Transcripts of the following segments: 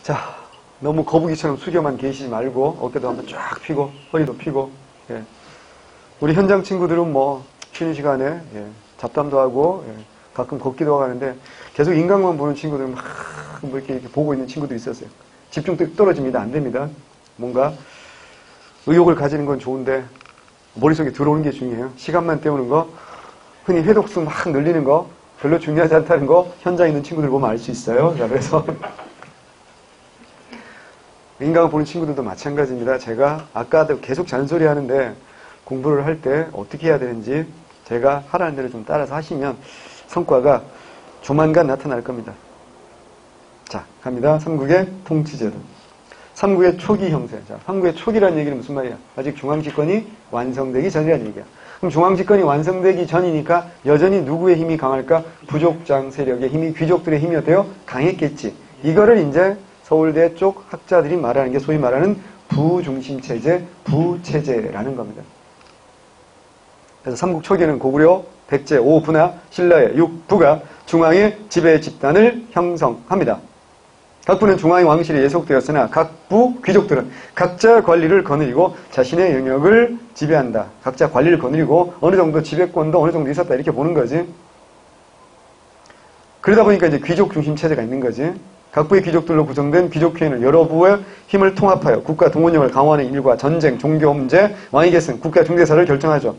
자, 너무 거북이처럼 숙여만 계시지 말고 어깨도 한번 쫙 펴고 허리도 펴고. 예. 우리 현장 친구들은 뭐 쉬는 시간에 잡담도 하고 가끔 걷기도 하고 하는데 계속 인강만 보는 친구들은 막 뭐 이렇게 보고 있는 친구들이 있었어요. 집중력이 떨어집니다. 안 됩니다. 뭔가 의욕을 가지는 건 좋은데 머릿속에 들어오는 게 중요해요. 시간만 때우는 거, 흔히 회독수 막 늘리는 거 별로 중요하지 않다는 거 현장에 있는 친구들 보면 알 수 있어요. 자, 그래서 인강을 보는 친구들도 마찬가지입니다. 제가 아까도 계속 잔소리 하는데 공부를 할 때 어떻게 해야 되는지 제가 하라는 대로 좀 따라서 하시면 성과가 조만간 나타날 겁니다. 자, 갑니다. 삼국의 통치제도. 삼국의 초기 형세. 자, 삼국의 초기라는 얘기는 무슨 말이야? 아직 중앙집권이 완성되기 전이라는 얘기야. 그럼 중앙집권이 완성되기 전이니까 여전히 누구의 힘이 강할까? 부족장 세력의 힘이 귀족들의 힘이 어때요? 강했겠지. 이거를 이제 서울대 쪽 학자들이 말하는 게 소위 말하는 부중심체제, 부체제라는 겁니다. 그래서 삼국 초기에는 고구려, 백제, 오부나 신라의 6부가 중앙의 지배 집단을 형성합니다. 각 부는 중앙의 왕실에 예속되었으나 각 부 귀족들은 각자 관리를 거느리고 자신의 영역을 지배한다. 각자 관리를 거느리고 어느 정도 지배권도 어느 정도 있었다. 이렇게 보는 거지. 그러다 보니까 이제 귀족 중심 체제가 있는 거지. 각 부의 귀족들로 구성된 귀족회의는 여러 부의 힘을 통합하여 국가 동원력을 강화하는 일과 전쟁, 종교 문제, 왕위 계승, 국가 중대사를 결정하죠.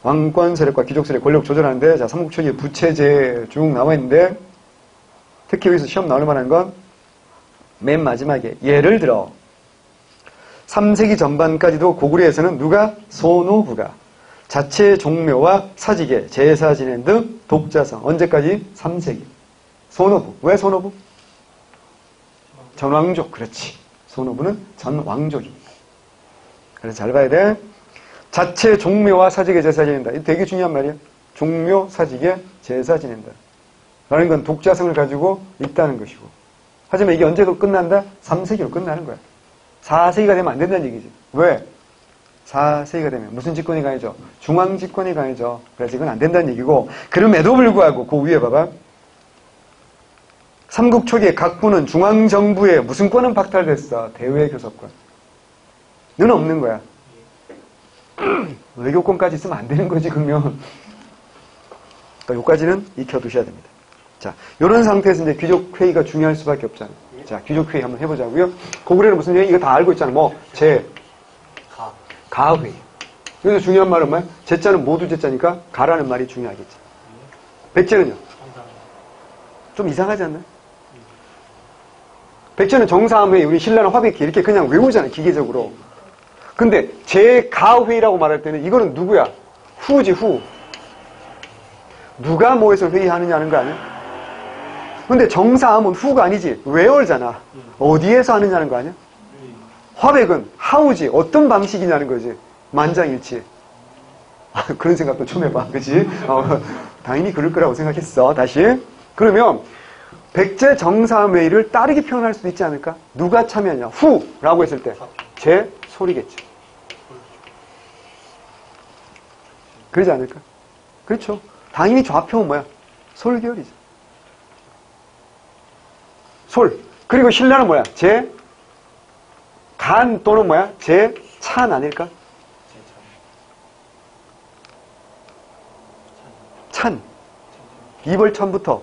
왕권 세력과 귀족 세력 권력 조절하는데, 자, 삼국초기에 부체제 쭉 나와 있는데, 특히 여기서 시험 나올 만한 건 맨 마지막에 예를 들어 3세기 전반까지도 고구려에서는 누가? 소노부가 자체 종묘와 사직에 제사 지낸 등 독자성. 언제까지? 3세기. 소노부. 왜 소노부? 전왕족. 그렇지. 소노부는 전왕족입니다. 그래서 잘 봐야 돼. 자체 종묘와 사직에 제사 지낸다. 이거 되게 중요한 말이야. 종묘, 사직에 제사 지낸다. 라는 건 독자성을 가지고 있다는 것이고. 하지만 이게 언제도 끝난다? 3세기로 끝나는 거야. 4세기가 되면 안 된다는 얘기지. 왜? 4세기가 되면 무슨 집권이 강해져? 중앙 집권이 강해져. 그래서 이건 안 된다는 얘기고, 그럼에도 불구하고 그 위에 봐봐. 삼국 초기에 각 부는 중앙정부의 무슨 권은 박탈됐어? 대외교섭권. 는 없는 거야. 외교권까지 있으면 안 되는 거지, 그러면. 그러니까 요까지는 익혀두셔야 됩니다. 자, 요런 상태에서 이제 귀족회의가 중요할 수밖에 없잖아요. 자, 귀족회의 한번 해보자고요. 고구려는 무슨 얘기? 이거 다 알고 있잖아. 뭐, 가회의. 여기서 중요한 말은 뭐야? 제자는 모두 제자니까 가라는 말이 중요하겠지. 백제는요? 좀 이상하지 않나요? 백제는 정사함회의, 우리 신라는 화백회 이렇게 그냥 외우잖아요. 기계적으로. 근데 제가회의라고 말할 때는 이거는 누구야? 후지, 후. 누가 뭐해서 회의하느냐는 거 아니야? 근데 정사함은 후가 아니지. 웨어잖아. 어디에서 하느냐는 거 아니야? 화백은 하우지. 어떤 방식이냐는 거지. 만장일치. 그런 생각도 처음 해봐. 그치? 당연히 그럴 거라고 생각했어. 다시. 그러면 백제 정사함회의를 다르게 표현할 수도 있지 않을까? 누가 참여하냐? 후라고 했을 때 제 소리겠죠. 그러지 않을까? 그렇죠. 당연히 좌표는 뭐야? 솔계열이죠. 솔. 그리고 신라는 뭐야? 간 또는 뭐야? 찬 아닐까? 찬. 이벌찬부터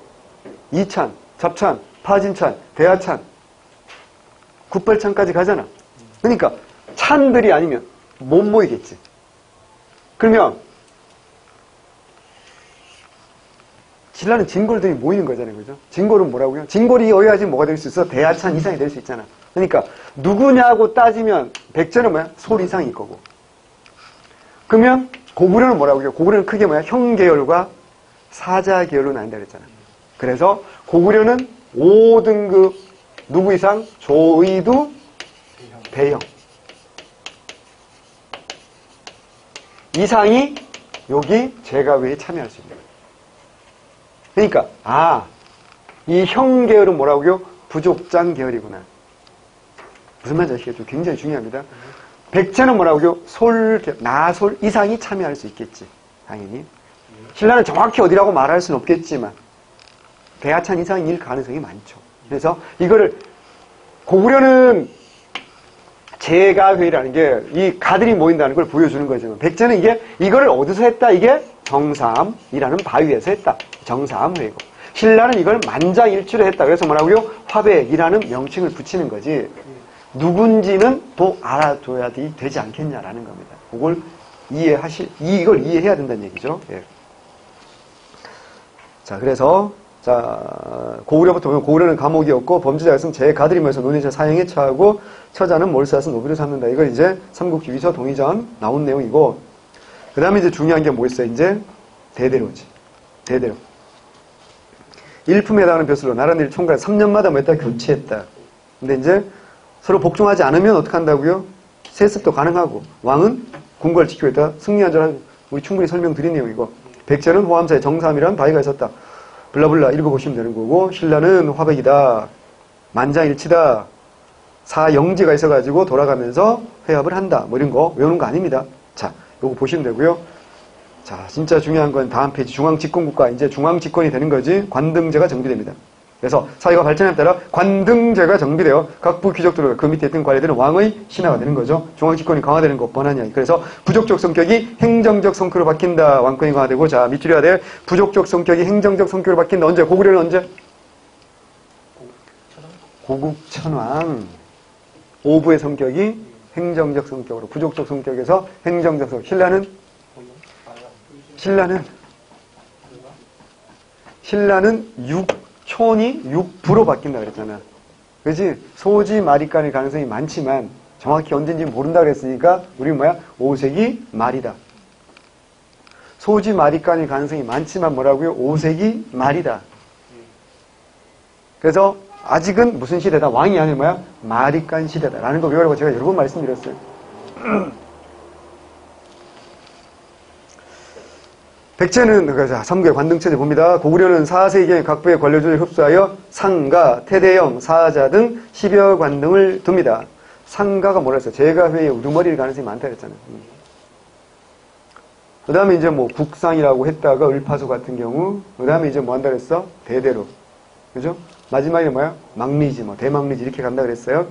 이찬, 잡찬, 파진찬, 대하찬, 굿발찬까지 가잖아. 그러니까 찬들이 아니면 못 모이겠지. 그러면 신라는 진골들이 모이는 거잖아요. 그죠? 진골은 뭐라고요? 진골이 여야지 뭐가 될 수 있어? 대하찬 이상이 될 수 있잖아. 그러니까 누구냐고 따지면 백제는 뭐야? 솔 이상일 거고. 그러면 고구려는 뭐라고요? 고구려는 크게 뭐야? 형계열과 사자계열로 나뉜다 그랬잖아. 그래서 고구려는 5등급 누구 이상? 조의두 대형. 이상이 여기 제가회의에 참여할 수 있는 거예요. 그러니까 이 형 계열은 뭐라고요? 부족장 계열이구나. 무슨 말인지 아시겠죠? 굉장히 중요합니다. 백제는 뭐라고요? 솔, 나솔 이상이 참여할 수 있겠지. 당연히. 신라는 정확히 어디라고 말할 수는 없겠지만 대하찬 이상일 가능성이 많죠. 그래서 이거를 고구려는 제가회의라는 게 이 가들이 모인다는 걸 보여주는 거죠. 백제는 이거를 어디서 했다? 이게 정삼이라는 바위에서 했다. 정삼회의고. 신라는 이걸 만장일치로 했다. 그래서 뭐라고요? 화백이라는 명칭을 붙이는 거지. 누군지는 또 알아둬야 되지 않겠냐라는 겁니다. 그걸 이걸 이해해야 된다는 얘기죠. 예. 자, 그래서, 고구려부터 보면 고구려는 감옥이었고, 범죄자였으면 제가들이 모여서 논의자 사형에 처하고, 처자는 몰사에서 노비를 삼는다. 이걸 이제 삼국지 위서 동의전 나온 내용이고, 그 다음에 이제 중요한 게 뭐 있어요? 이제 대대로지. 대대로. 일품에 해당하는 벼슬로 나라들 총괄 3년마다 뭐 했다? 교체했다. 근데 이제 서로 복종하지 않으면 어떻게 한다고요? 세습도 가능하고, 왕은 궁궐 지키고 있다. 승리한전한 우리 충분히 설명드린 내용이고, 백제는 호암사에 정삼이라는 바위가 있었다. 블라블라 읽어보시면 되는 거고, 신라는 화백이다. 만장일치다. 사영지가 있어가지고 돌아가면서 회합을 한다. 뭐 이런 거 외우는 거 아닙니다. 자, 요거 보시면 되고요. 자, 진짜 중요한 건 다음 페이지 중앙집권국가, 이제 중앙집권이 되는 거지. 관등제가 정비됩니다. 그래서 사회가 발전에 따라 관등제가 정비되어 각부 귀족들과 그 밑에 있던 관리들은 왕의 신하가 되는 거죠. 중앙집권이 강화되는 것 뻔하냐. 그래서 부족적 성격이 행정적 성격으로 바뀐다. 왕권이 강화되고, 자, 밑줄이 해야 돼. 부족적 성격이 행정적 성격으로 바뀐다. 언제? 고구려는 언제? 고국천왕. 오부의 성격이 행정적 성격으로, 부족적 성격에서 행정적 성격. 신라는 촌이 6부로 바뀐다 그랬잖아. 그렇지? 소지 마리간일 가능성이 많지만 정확히 언제인지 모른다 그랬으니까 우리는 뭐야? 5세기 말이다. 소지 마리간일 가능성이 많지만 뭐라고요? 5세기 말이다. 그래서 아직은 무슨 시대다? 왕이 아니라 뭐야? 마리간 시대다. 라는 거 외우라고 제가 여러 번 말씀드렸어요. 백제는, 그래서 3구의 관등체제 봅니다. 고구려는 4세기에 각부의 관료들을 흡수하여 상가, 태대영, 사자 등 10여 관등을 둡니다. 상가가 뭐라 했어요? 제가회의 우두머리일 가능성이 많다 그랬잖아요. 그 다음에 이제 뭐 국상이라고 했다가 을파소 같은 경우, 그 다음에 이제 뭐 한다 그랬어? 대대로. 그죠? 마지막에 뭐야? 망리지, 뭐, 대망리지 이렇게 간다 그랬어요.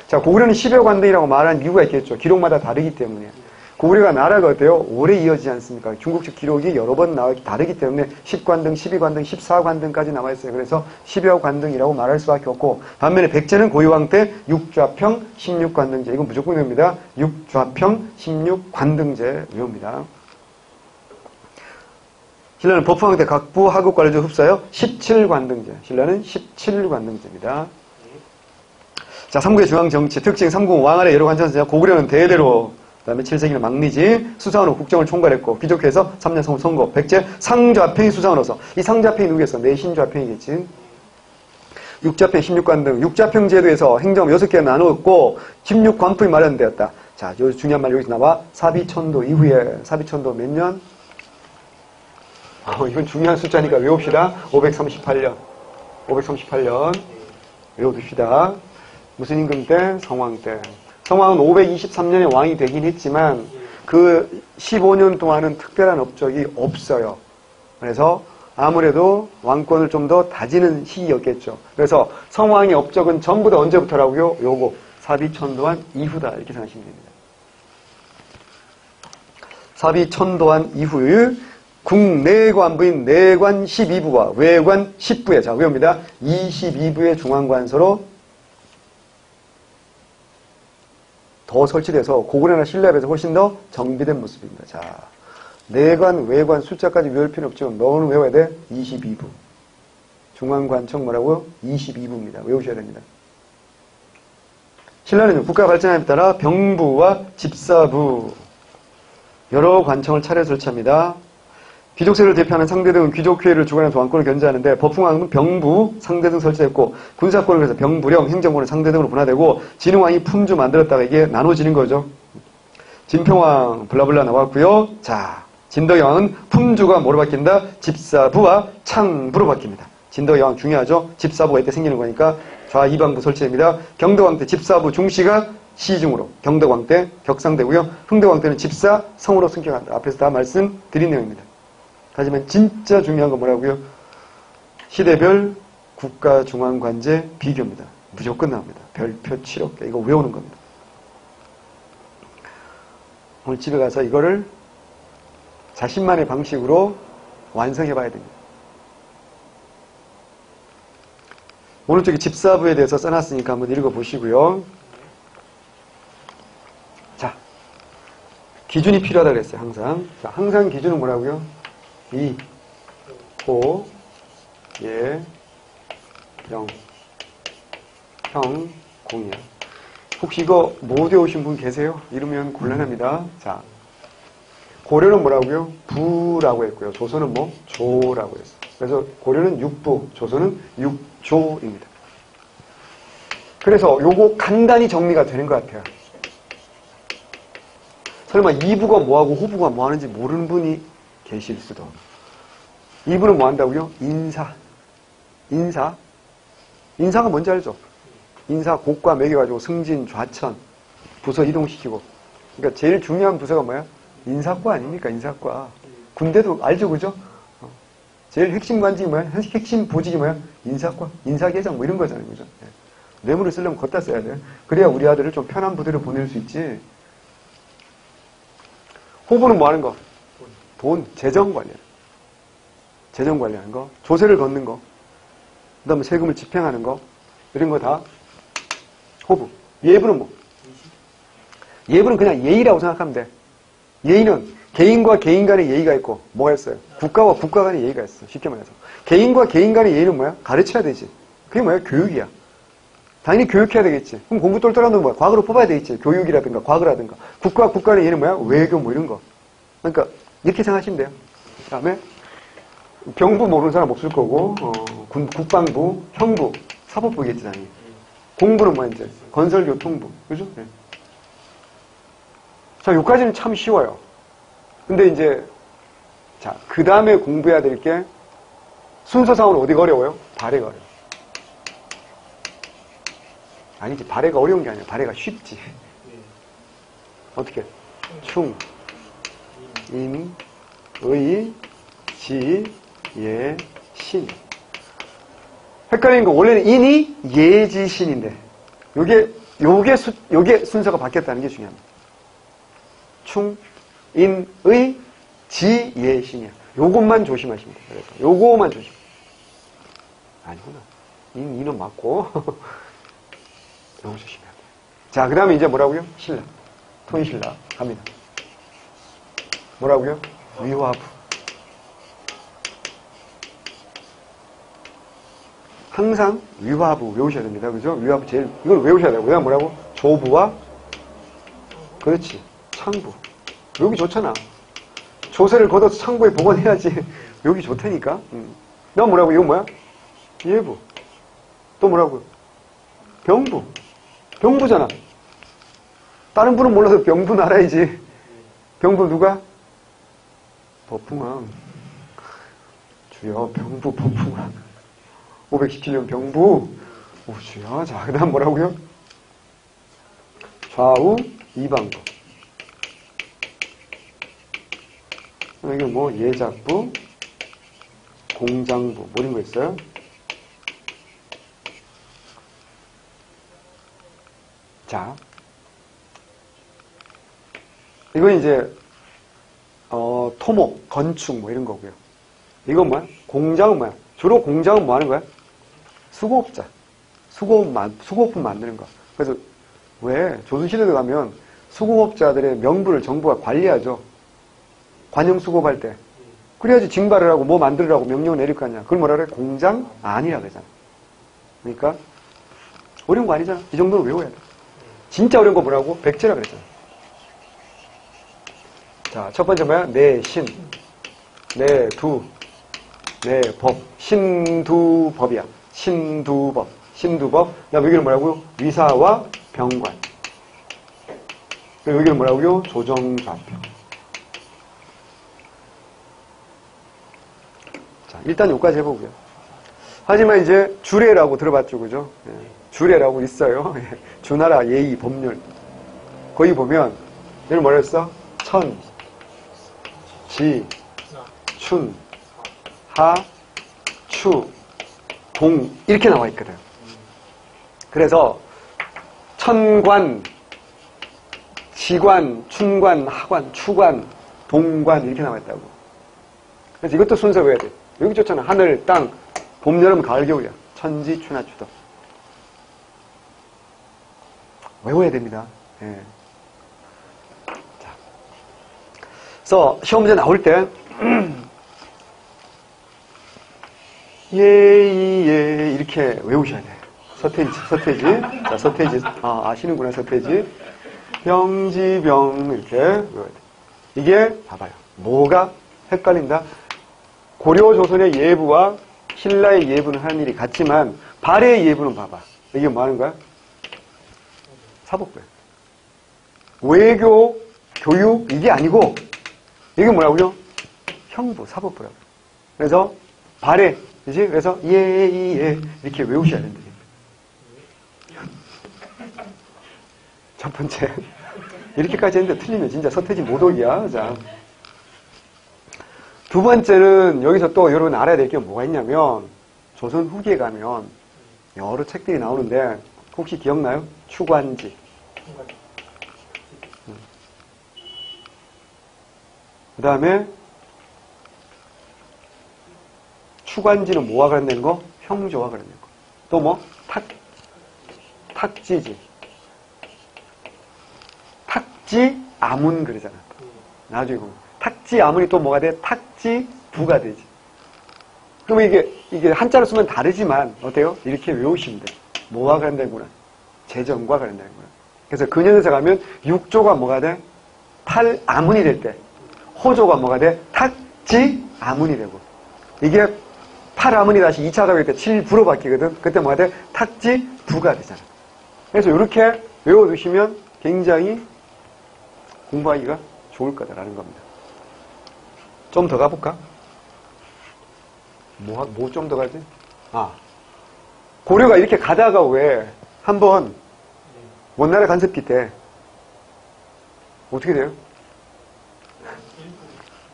자, 고구려는 10여 관등이라고 말하는 이유가 있겠죠. 기록마다 다르기 때문에. 고구려가 나라가 어때요? 오래 이어지지 않습니까? 중국식 기록이 여러 번 나오기 다르기 때문에 10관등, 12관등, 14관등까지 나와 있어요. 그래서 10여 관등이라고 말할 수밖에 없고, 반면에 백제는 고유왕 때 6좌평, 16관등제. 이건 무조건 외웁니다. 6좌평, 16관등제 외웁니다. 신라는 법황 때 각부 하급 관료들 흡수하여 17관등제. 신라는 17관등제입니다. 자, 3구의 중앙정치 특징 3구 왕 아래 여러 관청서. 고구려는 대대로, 그 다음에 7세기는 망리지, 수상으로 국정을 총괄했고, 귀족회에서 3년 선거, 백제 상좌평이 수상으로서. 이 상좌평이 누구겠어? 내신좌평이겠지. 6좌평, 16관등, 6좌평 제도에서 행정 6개가 나누었고, 16관품이 마련되었다. 자, 요 중요한 말 여기서 나와. 사비천도 이후에, 사비천도 몇 년? 이건 중요한 숫자니까 외웁시다. 538년. 538년. 외워둡시다. 무슨 임금 때? 성왕 때. 성왕은 523년에 왕이 되긴 했지만 그 15년 동안은 특별한 업적이 없어요. 그래서 아무래도 왕권을 좀 더 다지는 시기였겠죠. 그래서 성왕의 업적은 전부 다 언제부터라고요? 요거 사비천도한 이후다 이렇게 생각하시면 됩니다. 사비천도한 이후의 국내관부인 내관 12부와 외관 10부에, 자, 외웁니다. 22부의 중앙관서로 더 설치돼서 고구려나 신라에 비해서 훨씬 더 정비된 모습입니다. 자, 내관, 외관 숫자까지 외울 필요 없지만 너는 외워야 돼. 22부. 중앙관청 뭐라고요? 22부입니다. 외우셔야 됩니다. 신라는 국가 발전에 따라 병부와 집사부 여러 관청을 차례 설치합니다. 귀족세를 대표하는 상대 등은 귀족회의를 주관해서 왕권을 견제하는데 법흥왕은 병부, 상대 등 설치했고 군사권을 그래서 병부령, 행정권을 상대 등으로 분화되고 진흥왕이 품주 만들었다가 이게 나눠지는 거죠. 진평왕 블라블라 나왔고요. 자, 진덕여왕은 품주가 뭐로 바뀐다? 집사부와 창부로 바뀝니다. 진덕여왕 중요하죠. 집사부가 이때 생기는 거니까 좌이방부 설치됩니다. 경덕왕 때 집사부 중시가 시중으로, 경덕왕 때 격상되고요. 흥덕왕 때는 집사 성으로 승격한다. 앞에서 다 말씀드린 내용입니다. 하지만 진짜 중요한 건 뭐라고요? 시대별 국가중앙관제 비교입니다. 무조건 나옵니다. 별표 7억 개. 이거 외우는 겁니다. 오늘 집에 가서 이거를 자신만의 방식으로 완성해 봐야 됩니다. 오른쪽에 집사부에 대해서 써놨으니까 한번 읽어보시고요. 자, 기준이 필요하다고 그랬어요. 항상. 자, 항상 기준은 뭐라고요? 이, 호, 예, 영, 형, 공이야. 혹시 이거 못 외우신 분 계세요? 이러면 곤란합니다. 자, 고려는 뭐라고요? 부라고 했고요. 조선은 뭐? 조라고 했어요. 그래서 고려는 육부, 조선은 육조입니다. 그래서 요거 간단히 정리가 되는 것 같아요. 설마 이부가 뭐하고 후부가 뭐하는지 모르는 분이 계실 수도. 이부는 뭐 한다고요? 인사. 인사가 뭔지 알죠? 인사 곡과 매겨가지고 승진, 좌천, 부서 이동시키고. 그러니까 제일 중요한 부서가 뭐야? 인사과 아닙니까? 인사과. 군대도 알죠, 그죠? 제일 핵심 관직이 뭐야? 핵심 보직이 뭐야? 인사과, 인사계장 뭐 이런 거잖아요, 그죠? 뇌물을 쓰려면 걷다 써야 돼요. 그래야 우리 아들을 좀 편한 부대로 보낼 수 있지. 호부는 뭐 하는 거? 돈, 재정 관련. 재정 관리하는 거, 조세를 걷는 거, 그 다음에 세금을 집행하는 거, 이런 거 다 호부. 예부는 뭐? 예부는 그냥 예의라고 생각하면 돼. 예의는 개인과 개인 간의 예의가 있고, 뭐가 있어요? 국가와 국가 간의 예의가 있어. 쉽게 말해서. 개인과 개인 간의 예의는 뭐야? 가르쳐야 되지. 그게 뭐야? 교육이야. 당연히 교육해야 되겠지. 그럼 공부 똘똘한 놈은 뭐야? 과거로 뽑아야 되겠지. 교육이라든가 과거라든가. 국가와 국가 간의 예의는 뭐야? 외교 뭐 이런 거. 그러니까 이렇게 생각하시면 돼요. 그 다음에 병부 모르는 사람 없을 거고, 국방부, 형부, 사법부겠지, 당연히. 공부는 뭐야, 이제? 건설교통부. 그죠? 네. 자, 여기까지는 참 쉬워요. 근데 이제, 자, 그 다음에 공부해야 될 게, 순서상으로 어디가 어려워요? 발해가 어려워요. 아니지, 발해가 어려운 게 아니야. 발해가 쉽지. 어떻게? 충, 인, 의, 지, 예, 신. 헷갈리는 거, 원래는 인이 예지신인데, 요게 순서가 바뀌었다는 게 중요합니다. 충, 인, 의, 지, 예, 신이야. 요것만 조심하시면 돼요. 그래서 요거만 조심. 아니구나. 인은 맞고. 요거 조심해야 돼요. 자, 그 다음에 이제 뭐라고요? 신라. 톤신라. 갑니다. 뭐라고요? 위화부. 항상 위화부 외우셔야 됩니다. 그죠? 위화부 제일, 이걸 외우셔야 되고. 그다음 뭐라고? 조부와, 그렇지. 창부. 여기 좋잖아. 조세를 걷어서 창부에 복원해야지. 여기 좋다니까. 그다음 뭐라고? 이건 뭐야? 예부. 또 뭐라고요? 병부. 병부잖아. 다른 분은 몰라도 병부는 알아야지. 병부 누가? 법풍왕. 주여, 병부, 법풍왕. 517년 병부. 오, 주여. 자, 그 다음 뭐라고요? 좌우, 이방부. 여기 뭐, 예작부, 공장부, 뭐 이런 거 있어요? 자. 이건 이제, 토목, 건축, 뭐 이런 거고요. 이건 뭐야? 공장은 뭐야? 주로 공장은 뭐 하는 거야? 수고업자. 수고업품 만드는 거. 그래서 왜 조선시대에 가면 수고업자들의 명부를 정부가 관리하죠. 관용수고할 때. 그래야지 징발을 하고 뭐 만들으라고 명령을 내릴 거 아니야. 그걸 뭐라 그래? 공장 안이라 그러잖아. 그러니까 어려운 거 아니잖아. 이 정도는 외워야 돼. 진짜 어려운 거 뭐라고? 백제라 그랬잖아. 자, 첫 번째 뭐야? 내신, 내두, 내법, 신두법이야. 신두법, 신두법. 그다음 여기는 뭐라고요? 위사와 병관. 그리고 여기는 뭐라고요? 조정좌표. 자, 일단 여기까지 해보고요. 하지만 이제 주례라고 들어봤죠, 그죠? 예, 주례라고 있어요. 주나라 예의 법률. 거기 보면 여기 뭐라 했어? 천, 지, 춘, 하, 추, 동 이렇게 나와 있거든. 그래서 천관, 지관, 춘관, 하관, 추관, 동관 이렇게 나와 있다고. 그래서 이것도 순서 외워야 돼. 여기 좋잖아. 하늘, 땅, 봄, 여름, 가을, 겨울이야. 천지, 추나, 추도. 외워야 됩니다. 예. 자. 그래서 시험 문제 나올 때 예 이렇게 외우셔야 돼. 서태지. 자, 서태지. 아시는구나, 서태지. 병지병 이렇게 외워야 돼. 이게 봐봐요. 뭐가 헷갈린다? 고려 조선의 예부와 신라의 예부는 하는 일이 같지만 발해의 예부는 봐봐. 이게 뭐 하는 거야? 사법부야. 외교, 교육 이게 아니고 이게 뭐라고요? 형부, 사법부라고. 그래서 발해, 그지? 그래서 예 이렇게 외우셔야 된다. 첫 번째 이렇게까지 했는데 틀리면 진짜 서태지 못 오기야. 자. 두 번째는 여기서 또 여러분 알아야 될 게 뭐가 있냐면 조선 후기에 가면 여러 책들이 나오는데 혹시 기억나요? 추관지. 그 다음에 추관지는 뭐와 관련된 거? 형조와 관련된 거. 또 뭐? 탁지지. 탁지 아문 그러잖아. 나중에 보면. 탁지 아문이 또 뭐가 돼? 탁지 부가 되지. 그러면 이게 한자로 쓰면 다르지만 어때요? 이렇게 외우시면 돼. 뭐와 관련된구나. 재정과 관련된구나. 그래서 근현에서 가면 육조가 뭐가 돼? 탈아문이 될 때. 호조가 뭐가 돼? 탁지 아문이 되고. 이게 팔아문이 다시 2차 가격일 때 7부로 바뀌거든. 그때 뭐가 돼? 탁지 부가 되잖아. 그래서 이렇게 외워두시면 굉장히 공부하기가 좋을 거다라는 겁니다. 좀 더 가볼까? 뭐 좀 더 가지? 고려가 이렇게 가다가 왜 한번 원나라 간섭기 때 어떻게 돼요?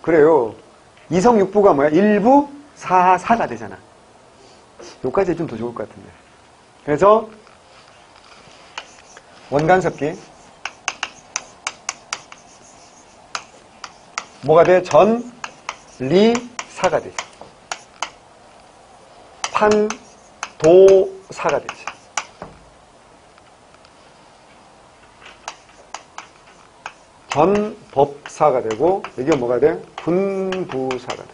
그래요. 이성육부가 뭐야? 일부 사사가 되잖아. 요까지 좀 더 좋을 것 같은데. 그래서 원간섭기 뭐가 돼? 전, 리, 사가 되지. 판, 도, 사가 되지. 전, 법사가 되고 이게 뭐가 돼? 군부사가 돼.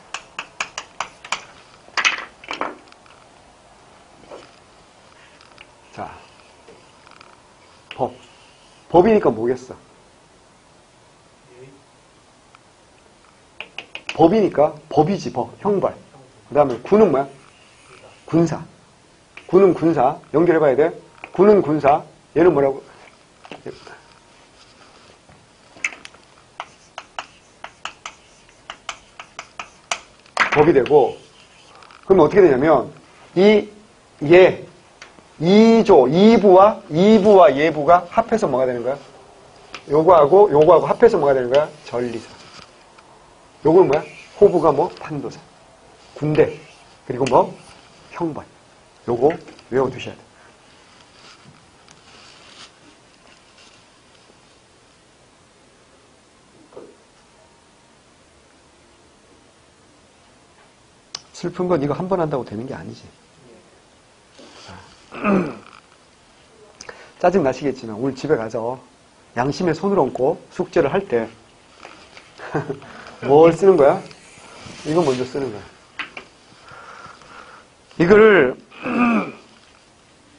자, 법이니까 뭐겠어? 법이니까 법이지, 법, 형벌. 그 다음에 군은 뭐야? 군사. 군은 군사. 연결해봐야 돼. 군은 군사. 얘는 뭐라고? 법이 되고, 그러면 어떻게 되냐면, 이부와 예부가 합해서 뭐가 되는 거야? 요거하고 합해서 뭐가 되는 거야? 전리사. 요건 뭐야? 호부가 뭐? 판도사. 군대. 그리고 뭐? 형벌. 요거 외워두셔야 돼. 슬픈 건 이거 한 번 한다고 되는 게 아니지. 짜증 나시겠지만 오늘 집에 가서 양심에 손을 얹고 숙제를 할 때 뭘 쓰는 거야? 이거 먼저 쓰는 거야.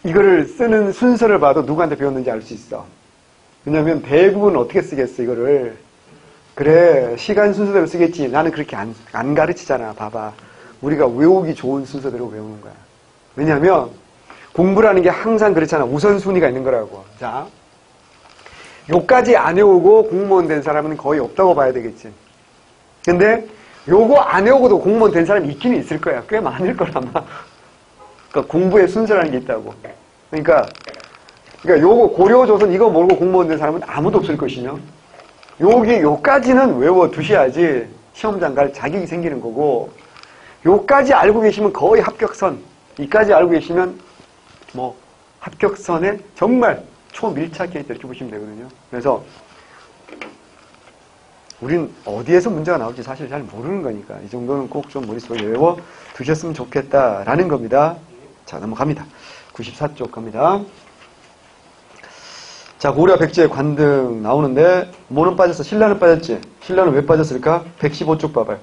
이거를 쓰는 순서를 봐도 누구한테 배웠는지 알 수 있어. 왜냐면 대부분 어떻게 쓰겠어, 이거를. 그래, 시간 순서대로 쓰겠지. 나는 그렇게 안 가르치잖아. 봐봐. 우리가 외우기 좋은 순서대로 외우는 거야. 왜냐면 공부라는 게 항상 그렇잖아. 우선순위가 있는 거라고. 자, 요까지 안 외우고 공무원 된 사람은 거의 없다고 봐야 되겠지. 근데 요거 안 외우고도 공무원 된 사람이 있기는 있을 거야. 꽤 많을 거라 아마. 그러니까 공부의 순서라는 게 있다고. 그러니까 요거 고려 조선 이거 모르고 공무원 된 사람은 아무도 없을 것이며 요까지는 외워 두셔야지 시험장 갈 자격이 생기는 거고, 요까지 알고 계시면 거의 합격선, 이까지 알고 계시면 뭐 합격선에 정말 초밀착해 있다 이렇게 보시면 되거든요. 그래서 우린 어디에서 문제가 나올지 사실 잘 모르는 거니까 이 정도는 꼭 좀 머릿속에 외워 두셨으면 좋겠다라는 겁니다. 자, 넘어갑니다. 94쪽 갑니다. 자, 고구려 백제의 관등 나오는데 뭐는 빠졌어? 신라는 빠졌지? 신라는 왜 빠졌을까? 115쪽 봐봐요.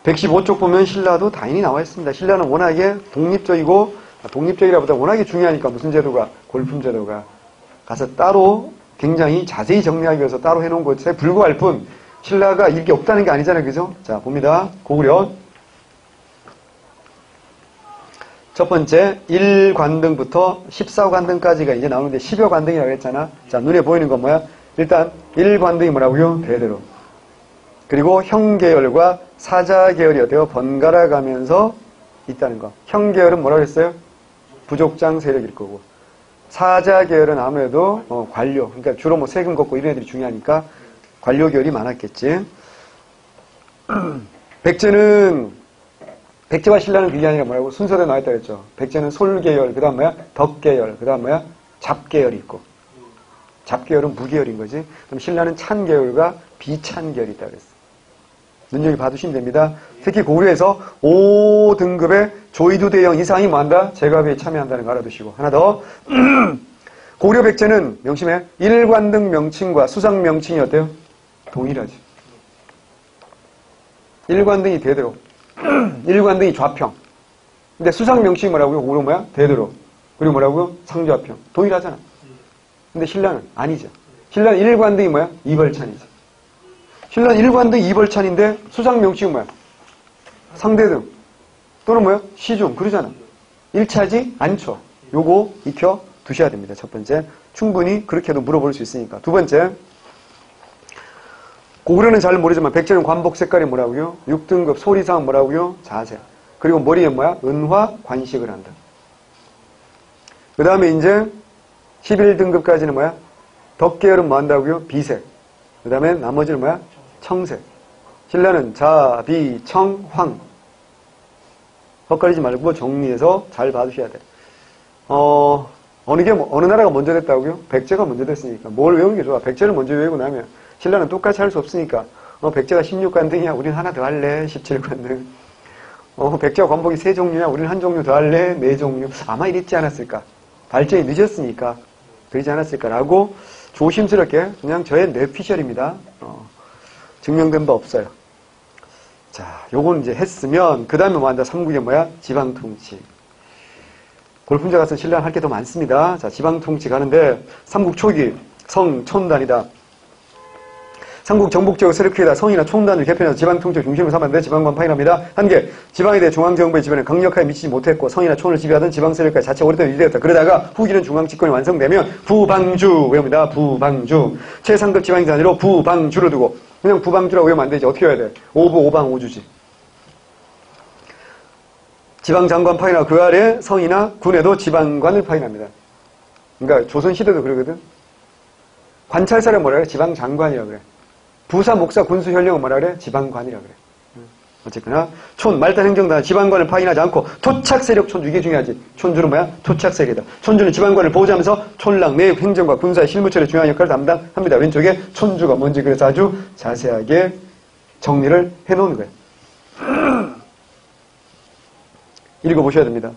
115쪽 보면 신라도 당연히 나와 있습니다. 신라는 워낙에 독립적이고, 독립적이라보다 워낙에 중요하니까 무슨 제도가? 골품 제도가. 가서 따로 굉장히 자세히 정리하기 위해서 따로 해놓은 것에 불구할 뿐 신라가 이게 없다는 게 아니잖아요. 그죠? 자, 봅니다. 고구려. 첫 번째 1관등부터 14관등까지가 이제 나오는데 10여 관등이라고 했잖아. 자, 눈에 보이는 건 뭐야? 일단 1관등이 뭐라고요? 대대로. 그리고 형계열과 사자계열이 어때요? 번갈아 가면서 있다는 거. 형계열은 뭐라고 했어요? 부족장 세력일 거고. 사자계열은 아무래도 관료. 그러니까 주로 뭐 세금 걷고 이런 애들이 중요하니까 관료계열이 많았겠지. 백제와 신라는 그게 아니라 뭐라고? 순서대로 나와 있다고 했죠. 백제는 솔계열, 그 다음 뭐야? 덕계열, 그 다음 뭐야? 잡계열이 있고. 잡계열은 무계열인 거지. 그럼 신라는 찬계열과 비찬계열이 있다고 그랬어. 눈여겨 봐두시면 됩니다. 특히 고구려에서 5등급의 조이두대영 이상이 뭐한다? 제갑에 참여한다는 거 알아두시고. 하나 더. 고구려 백제는 명심해. 일관등 명칭과 수상 명칭이 어때요? 동일하지. 일관등이 대대로. 일관등이 좌평. 근데 수상 명칭이 뭐라고요? 고구려 뭐야? 대대로. 그리고 뭐라고요? 상좌평. 동일하잖아. 근데 신라는 아니죠. 신라는 일관등이 뭐야? 이벌찬이지. 신라는 일관등 이벌찬인데 수상 명칭은 뭐야? 상대등. 또는 뭐야? 시중. 그러잖아. 일치하지 않죠. 요거 익혀 두셔야 됩니다. 첫 번째. 충분히 그렇게도 물어볼 수 있으니까. 두 번째. 고구려는 잘 모르지만 백제는 관복 색깔이 뭐라고요? 6등급 소리상 뭐라고요? 자색. 그리고 머리에 뭐야? 은화 관식을 한다. 그 다음에 이제 11등급까지는 뭐야? 덕계열은 뭐 한다고요? 비색. 그 다음에 나머지는 뭐야? 청색. 신라는 자, 비, 청, 황. 헛갈리지 말고 정리해서 잘 봐두셔야 돼. 어느 나라가 먼저 됐다고요? 백제가 먼저 됐으니까. 뭘 외우는 게 좋아? 백제를 먼저 외우고 나면 신라는 똑같이 할 수 없으니까. 백제가 16관등이야. 우린 하나 더 할래. 17관등. 백제와 관복이 3종류야. 우린 한 종류 더 할래. 4종류. 아마 이랬지 않았을까. 발전이 늦었으니까. 그러지 않았을까라고 조심스럽게 그냥 저의 뇌피셜입니다. 증명된 바 없어요. 자, 요건 이제 했으면 그 다음에 뭐 한다? 삼국에 뭐야? 지방통치. 골품자 같은 신라는 할 게 더 많습니다. 자, 지방통치 가는데 삼국 초기 성, 촌단이다. 삼국 정복지역 세력회에다 성이나 총단을 개편해서 지방통치의 중심을 삼았는데 지방관 파행합니다. 한개, 지방에 대해 중앙정부의 지배는 강력하게 미치지 못했고 성이나 촌을 지배하던 지방세력까지 자체 오랫동안 유지되었다. 그러다가 후기는 중앙집권이 완성되면 부방주 외웁니다. 부방주. 최상급 지방의 단위로 부방주를 두고 그냥 부방주라고 외우면 안 되지. 어떻게 해야 돼? 오방 오주지. 지방장관 파행하고 그 아래 성이나 군에도 지방관을 파행합니다. 그러니까 조선시대도 그러거든. 관찰사를 뭐라 그래? 지방장관이라고 그래. 부사, 목사, 군수, 현령은 뭐라 그래? 지방관이라 그래. 어쨌거나 촌, 말단 행정단 지방관을 파견하지 않고 토착세력 촌주. 이게 중요하지. 촌주는 뭐야? 토착세력이다. 촌주는 지방관을 보호하면서 촌랑, 내역, 행정과 군사의 실무처리 중요한 역할을 담당합니다. 왼쪽에 촌주가 뭔지 그래서 아주 자세하게 정리를 해놓은 거예요. 읽어보셔야 됩니다.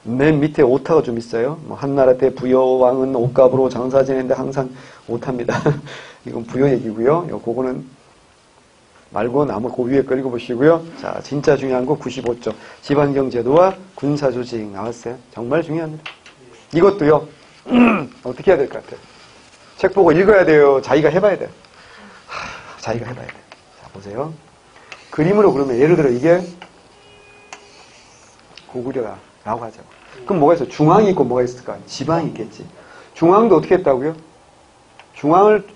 맨 밑에 오타가 좀 있어요. 한나라 때 부여왕은 옷값으로 장사 지내는데 항상 오타입니다. 이건 부여 얘기고요. 그거는 말고 나머지 그 위에 거 읽어보시고요. 자, 진짜 중요한 거 95쪽. 지방경제도와 군사조직 나왔어요. 정말 중요합니다. 이것도요. 어떻게 해야 될 것 같아요? 책 보고 읽어야 돼요? 자기가 해봐야 돼요? 자기가 해봐야 돼요. 자, 보세요. 그림으로 그러면 예를 들어 이게 고구려라고 하자고. 그럼 뭐가 있어? 중앙이 있고 뭐가 있을까? 지방이 있겠지. 중앙도 어떻게 했다고요?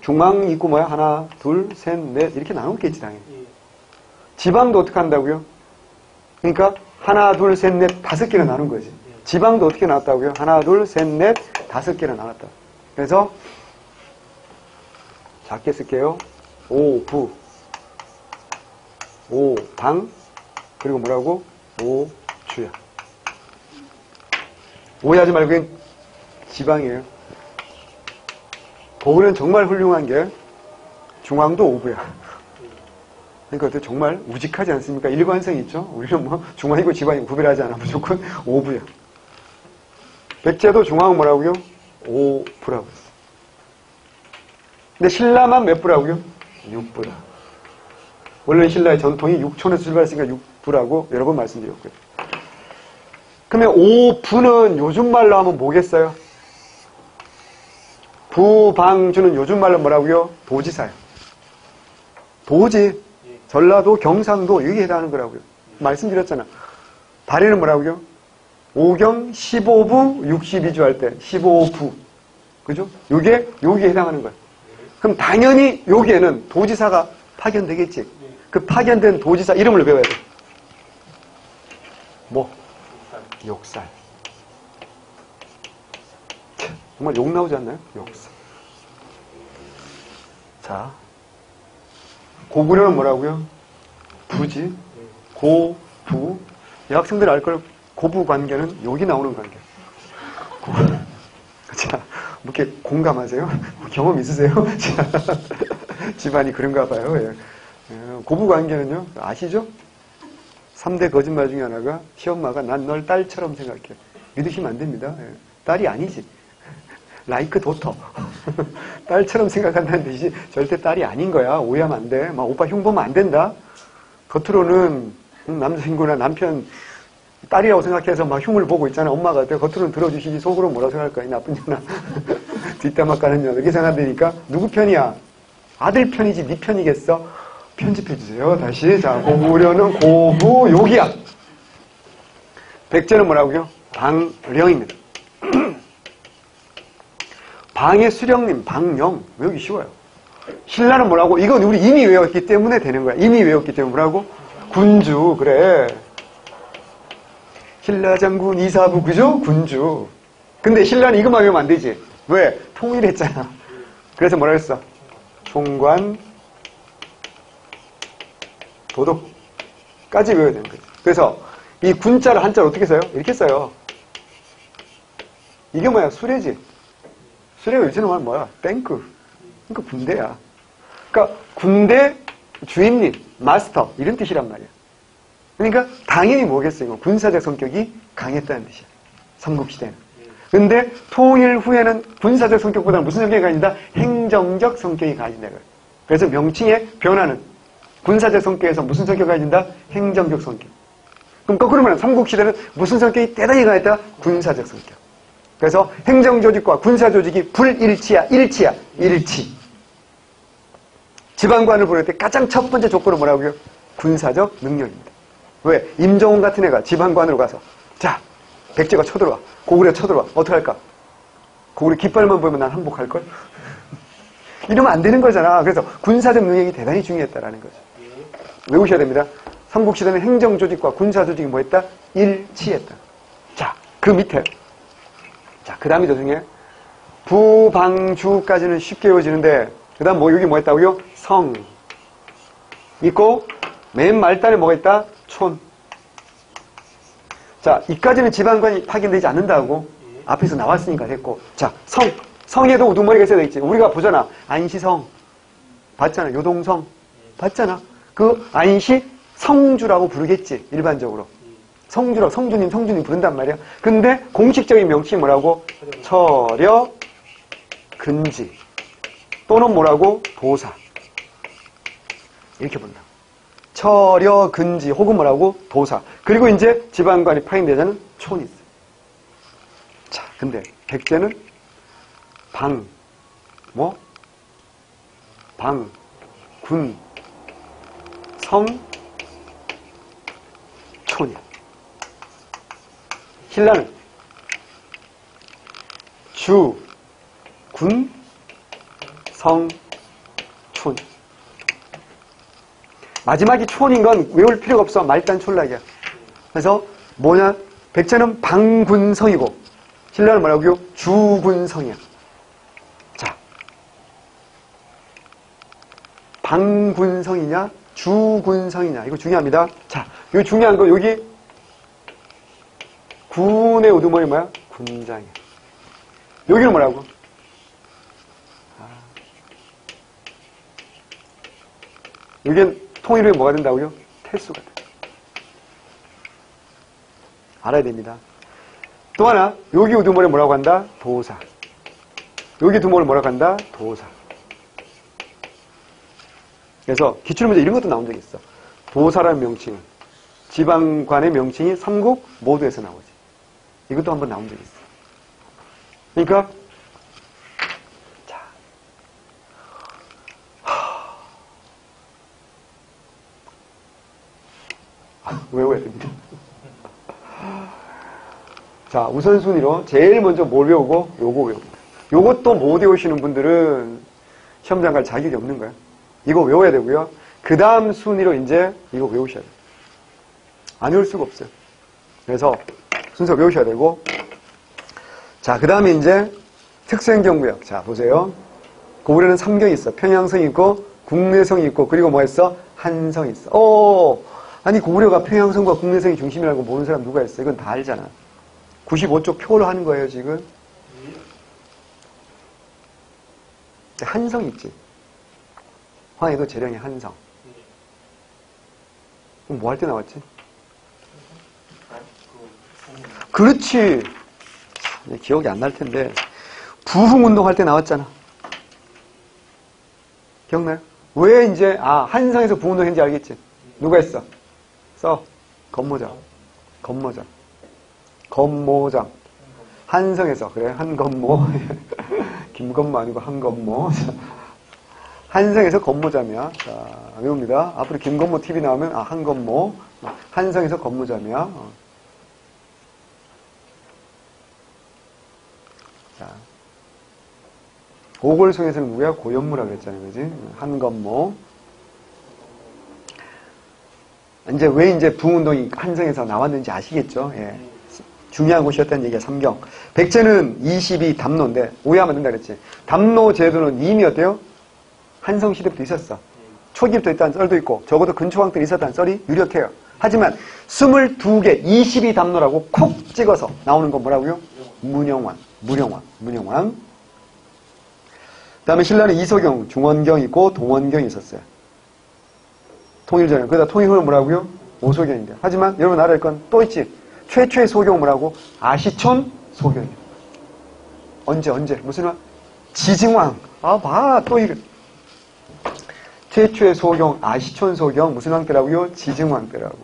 중앙이 있고 뭐야? 하나, 둘, 셋, 넷 이렇게 나누겠지 당연히. 지방도 어떻게 한다고요? 그러니까 하나, 둘, 셋, 넷, 5개로 나눈 거지. 지방도 어떻게 나왔다고요? 하나, 둘, 셋, 넷, 5개로 나눴다. 그래서 작게 쓸게요. 오부, 오방, 그리고 뭐라고? 오주야. 오해하지 말고 그냥 지방이에요. 고구려는 정말 훌륭한 게 중앙도 5부야. 그러니까 어때 정말 우직하지 않습니까? 일관성이 있죠. 우리는 뭐 중앙이고 지방이고 구별하지 않아. 무조건 5부야. 백제도 중앙은 뭐라고요? 5부라고 했어. 근데 신라만 몇 부라고요? 6부라. 원래 신라의 전통이 6촌에서 출발했으니까 6부라고 여러 번 말씀드렸고요. 그러면 5부는 요즘 말로 하면 뭐겠어요? 부방주는 요즘 말로 뭐라고요? 도지사요. 도지, 전라도, 경상도 여기에 해당하는 거라고요. 말씀드렸잖아. 발해는 뭐라고요? 5경 15부 62주 할 때 15부. 그죠? 여기에 해당하는 거야. 그럼 당연히 여기에는 도지사가 파견되겠지. 그 파견된 도지사 이름을 배워야 돼. 뭐? 욕살. 정말 욕 나오지 않나요? 욕살. 자, 고구려는 뭐라고요? 부지. 고, 부. 여학생들 알 걸 고부 관계는 여기 나오는 관계. 자, 뭐 이렇게 공감하세요? 경험 있으세요? 자, 집안이 그런가 봐요. 예. 고부 관계는요, 아시죠? 3대 거짓말 중에 하나가 시엄마가 난 널 딸처럼 생각해. 믿으시면 안 됩니다. 예. 딸이 아니지. 라이크 도터. 딸처럼 생각한다는 뜻이 절대 딸이 아닌 거야. 오해하면 안 돼. 막 오빠 흉 보면 안 된다. 겉으로는 남자친구나 남편 딸이라고 생각해서 막 흉을 보고 있잖아. 엄마가 겉으로는 들어주시지 속으로 뭐라고 생각할까? 이 나쁜 년아. 뒷담화 까는 년. 이렇게 생각되니까 누구 편이야? 아들 편이지 네 편이겠어? 편집해주세요. 다시. 자, 고구려는 고부 욕이야. 백제는 뭐라고요? 방령입니다. 방의 수령님, 방령. 외우기 쉬워요. 신라는 뭐라고? 이건 우리 이미 외웠기 때문에 되는 거야. 이미 외웠기 때문에 뭐라고? 군주. 그래. 신라 장군 이사부, 그죠? 군주. 근데 신라는 이것만 외우면 안 되지. 왜? 통일했잖아. 그래서 뭐라 그랬어? 총관, 도덕까지 외워야 되는 거지. 그래서 이 군자를 한자를 어떻게 써요? 이렇게 써요. 이게 뭐야? 수레지. 수레가 요즘에 말하면 뭐야? 탱크. 그러니까 군대야. 그러니까 군대 주임님, 마스터 이런 뜻이란 말이야. 그러니까 당연히 뭐겠어요? 군사적 성격이 강했다는 뜻이야. 삼국시대는. 근데 통일 후에는 군사적 성격보다는 무슨 성격이 강해진다? 행정적 성격이 강해진다. 그래서 명칭의 변화는 군사적 성격에서 무슨 성격이 강해진다? 행정적 성격. 그럼 거꾸로 말하면 삼국시대는 무슨 성격이 대단히 강했다? 군사적 성격. 그래서 행정조직과 군사조직이 불일치야. 일치야. 일치. 지방관을 보낼 때 가장 첫 번째 조건은 뭐라고요? 군사적 능력입니다. 왜? 임종원 같은 애가 지방관으로 가서 자, 백제가 쳐들어와. 고구려 쳐들어와. 어떡할까? 고구려 깃발만 보면 난 항복할걸? 이러면 안 되는 거잖아. 그래서 군사적 능력이 대단히 중요했다라는 거죠. 외우셔야 됩니다. 삼국시대는 행정조직과 군사조직이 뭐 했다? 일치했다. 자, 그 밑에 자, 그 다음이 저 중에 부방주까지는 쉽게 외워지는데 그 다음 뭐 여기 뭐 했다고요? 성 있고 맨 말단에 뭐가 있다? 촌. 자, 이까지는 지방관이 파견되지 않는다고 앞에서 나왔으니까 됐고 자, 성에도 우두머리가 있어야 되겠지. 우리가 보잖아. 안시성 봤잖아. 요동성 봤잖아. 그 안시 성주라고 부르겠지. 일반적으로. 성주라고 성주님 부른단 말이야. 근데 공식적인 명칭이 뭐라고? 처려 근지 또는 뭐라고? 도사 이렇게 본다. 처려 근지 혹은 뭐라고? 도사. 그리고 이제 지방관이 파견되자는 촌이 있어요. 자, 근데 백제는 방, 군, 성, 촌이야. 신라는 주, 군, 성, 촌. 마지막이 촌인 건 외울 필요가 없어. 말단 촌락이야. 그래서 뭐냐? 백제는 방군성이고 신라는 뭐라고요? 주군성이야. 자, 방군성이냐 주군성이냐 이거 중요합니다. 자, 이거 중요한 거 여기 군의 우두머리 뭐야? 군장에. 여기는 뭐라고? 여기는 통일후에 뭐가 된다고요? 태수가 돼. 알아야 됩니다. 또 하나, 여기 우두머리 뭐라고 한다? 도사. 여기 두모를 뭐라고 한다? 도사. 그래서 기출문제 이런 것도 나온 적이 있어. 도사라는 명칭은 지방관의 명칭이 삼국 모두에서 나오지. 이것도 한번 나온 적이 있어. 그러니까 자, 외워야 됩니다. 자, 우선순위로 제일 먼저 뭘 외우고 요거 외웁니다. 요것도 못 외우시는 분들은 시험장 갈 자격이 없는 거예요. 이거 외워야 되고요. 그 다음 순위로 이제 이거 외우셔야 돼요. 안 외울 수가 없어요. 그래서 순서 외우셔야 되고, 자, 그 다음에 이제 특수행정구역. 자, 보세요. 고구려는 3경이 있어. 평양성이 있고, 국내성이 있고, 그리고 뭐 했어? 한성이 있어. 아니, 고구려가 평양성과 국내성이 중심이라고 모르는 사람 누가 있어? 이건 다 알잖아. 95쪽 표로 하는 거예요, 지금. 한성 있지. 황해도 재령의 한성. 그럼 뭐 할 때 나왔지? 그렇지. 기억이 안 날 텐데. 부흥운동 할 때 나왔잖아. 기억나요? 왜 이제, 한성에서 부흥운동 했는지 알겠지? 누가 했어? 건모장. 건모장. 한성에서, 그래, 한건모. 김건모 아니고 한건모. 한성에서 건모자매야. 자, 외웁니다. 앞으로 김건모 TV 나오면, 한건모. 한성에서 건모자매야. 자. 오골성에서는 누구야? 고연무라 그랬잖아요. 그지? 한건모. 왜 이제 부흥운동이 한성에서 나왔는지 아시겠죠? 예. 중요한 곳이었다는 얘기야, 삼경. 백제는 22 담노인데, 오해하면 된다 그랬지. 담노 제도는 이미 어때요? 한성시대부터 있었어. 초기부터 있다는 썰도 있고, 적어도 근초왕 때 있었다는 썰이 유력해요. 하지만 22개, 22 담노라고 콕 찍어서 나오는 건 뭐라고요? 문영왕. 그 다음에 신라는 이소경, 중원경 있고, 동원경이 있었어요. 통일전에. 그러다 통일 후는 뭐라고요? 오소경인데. 하지만 여러분 알아야 할 건 또 있지. 최초의 소경은 뭐라고? 아시촌 소경이에요. 언제? 무슨 말? 지증왕. 또 이거. 최초의 소경, 아시촌 소경, 무슨 왕 때라고요? 지증왕 때라고.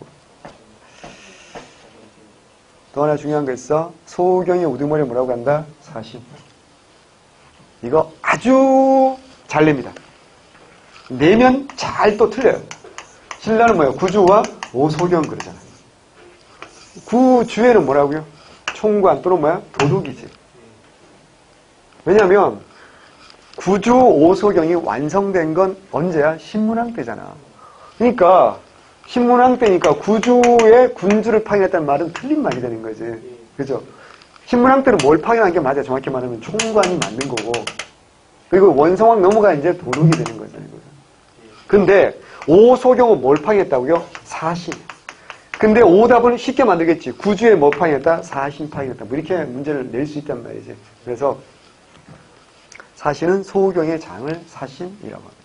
또 하나 중요한 거 있어. 소경의 우두머리 뭐라고 한다? 사신. 이거 아주 잘 냅니다. 내면 잘 또 틀려요. 신라는 뭐예요? 구주와 오소경 그러잖아요. 구주에는 뭐라고요? 총관 또는 뭐야? 도둑이지. 왜냐하면 구주 오소경이 완성된 건 언제야? 신문왕 때잖아. 그러니까 신문왕 때니까 구주의 군주를 파견했다는 말은 틀린 말이 되는 거지. 그죠? 신문왕 때는 뭘 파견한 게 맞아? 정확히 말하면 총관이 맞는 거고. 그리고 원성왕 넘어가 이제 도둑이 되는 거죠. 근데 오소경은 뭘 파견했다고요? 사신. 근데 오답은 쉽게 만들겠지. 구주에 뭐 파견했다? 사신 파견했다. 뭐 이렇게 문제를 낼 수 있단 말이지. 그래서 사신은 소경의 장을 사신이라고 합니다.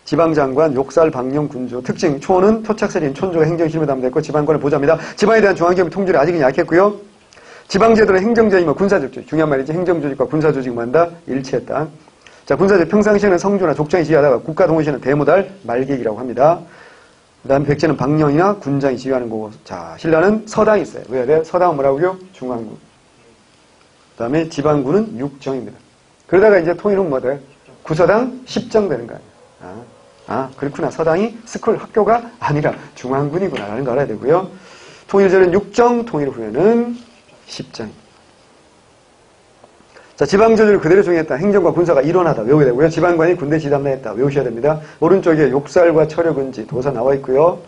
지방장관, 욕살, 방령, 군주. 특징, 초는 토착살인, 촌조가 행정실험에 담당했고 지방권의 보좌입니다. 지방에 대한 중앙기업 통제를 아직은 약했고요. 지방제도는 행정제이며 군사조직. 중요한 말이지. 행정조직과 군사조직을 한다. 일치했다. 자, 군사조직 평상시에는 성주나 족장이 지휘하다가 국가동원시에는 대모달, 말객이라고 합니다. 그 다음에 백제는 방령이나 군장이 지휘하는 거고. 자, 신라는 서당이 있어요. 왜 그래? 서당은 뭐라고요? 중앙군. 그 다음에 지방군은 육정입니다. 그러다가 이제 통일 후 뭐 돼? 구서당 10정 되는 거 아니야. 그렇구나. 서당이 스쿨 학교가 아니라 중앙군이구나. 라는 거 알아야 되고요. 통일 전에는 6정, 통일 후에는 10정입니다. 자, 지방조직을 그대로 정했다. 행정과 군사가 일원하다. 외워야 되고요. 지방관이 군대 지담당했다. 외우셔야 됩니다. 오른쪽에 욕살과 철역은지 도사 나와 있고요.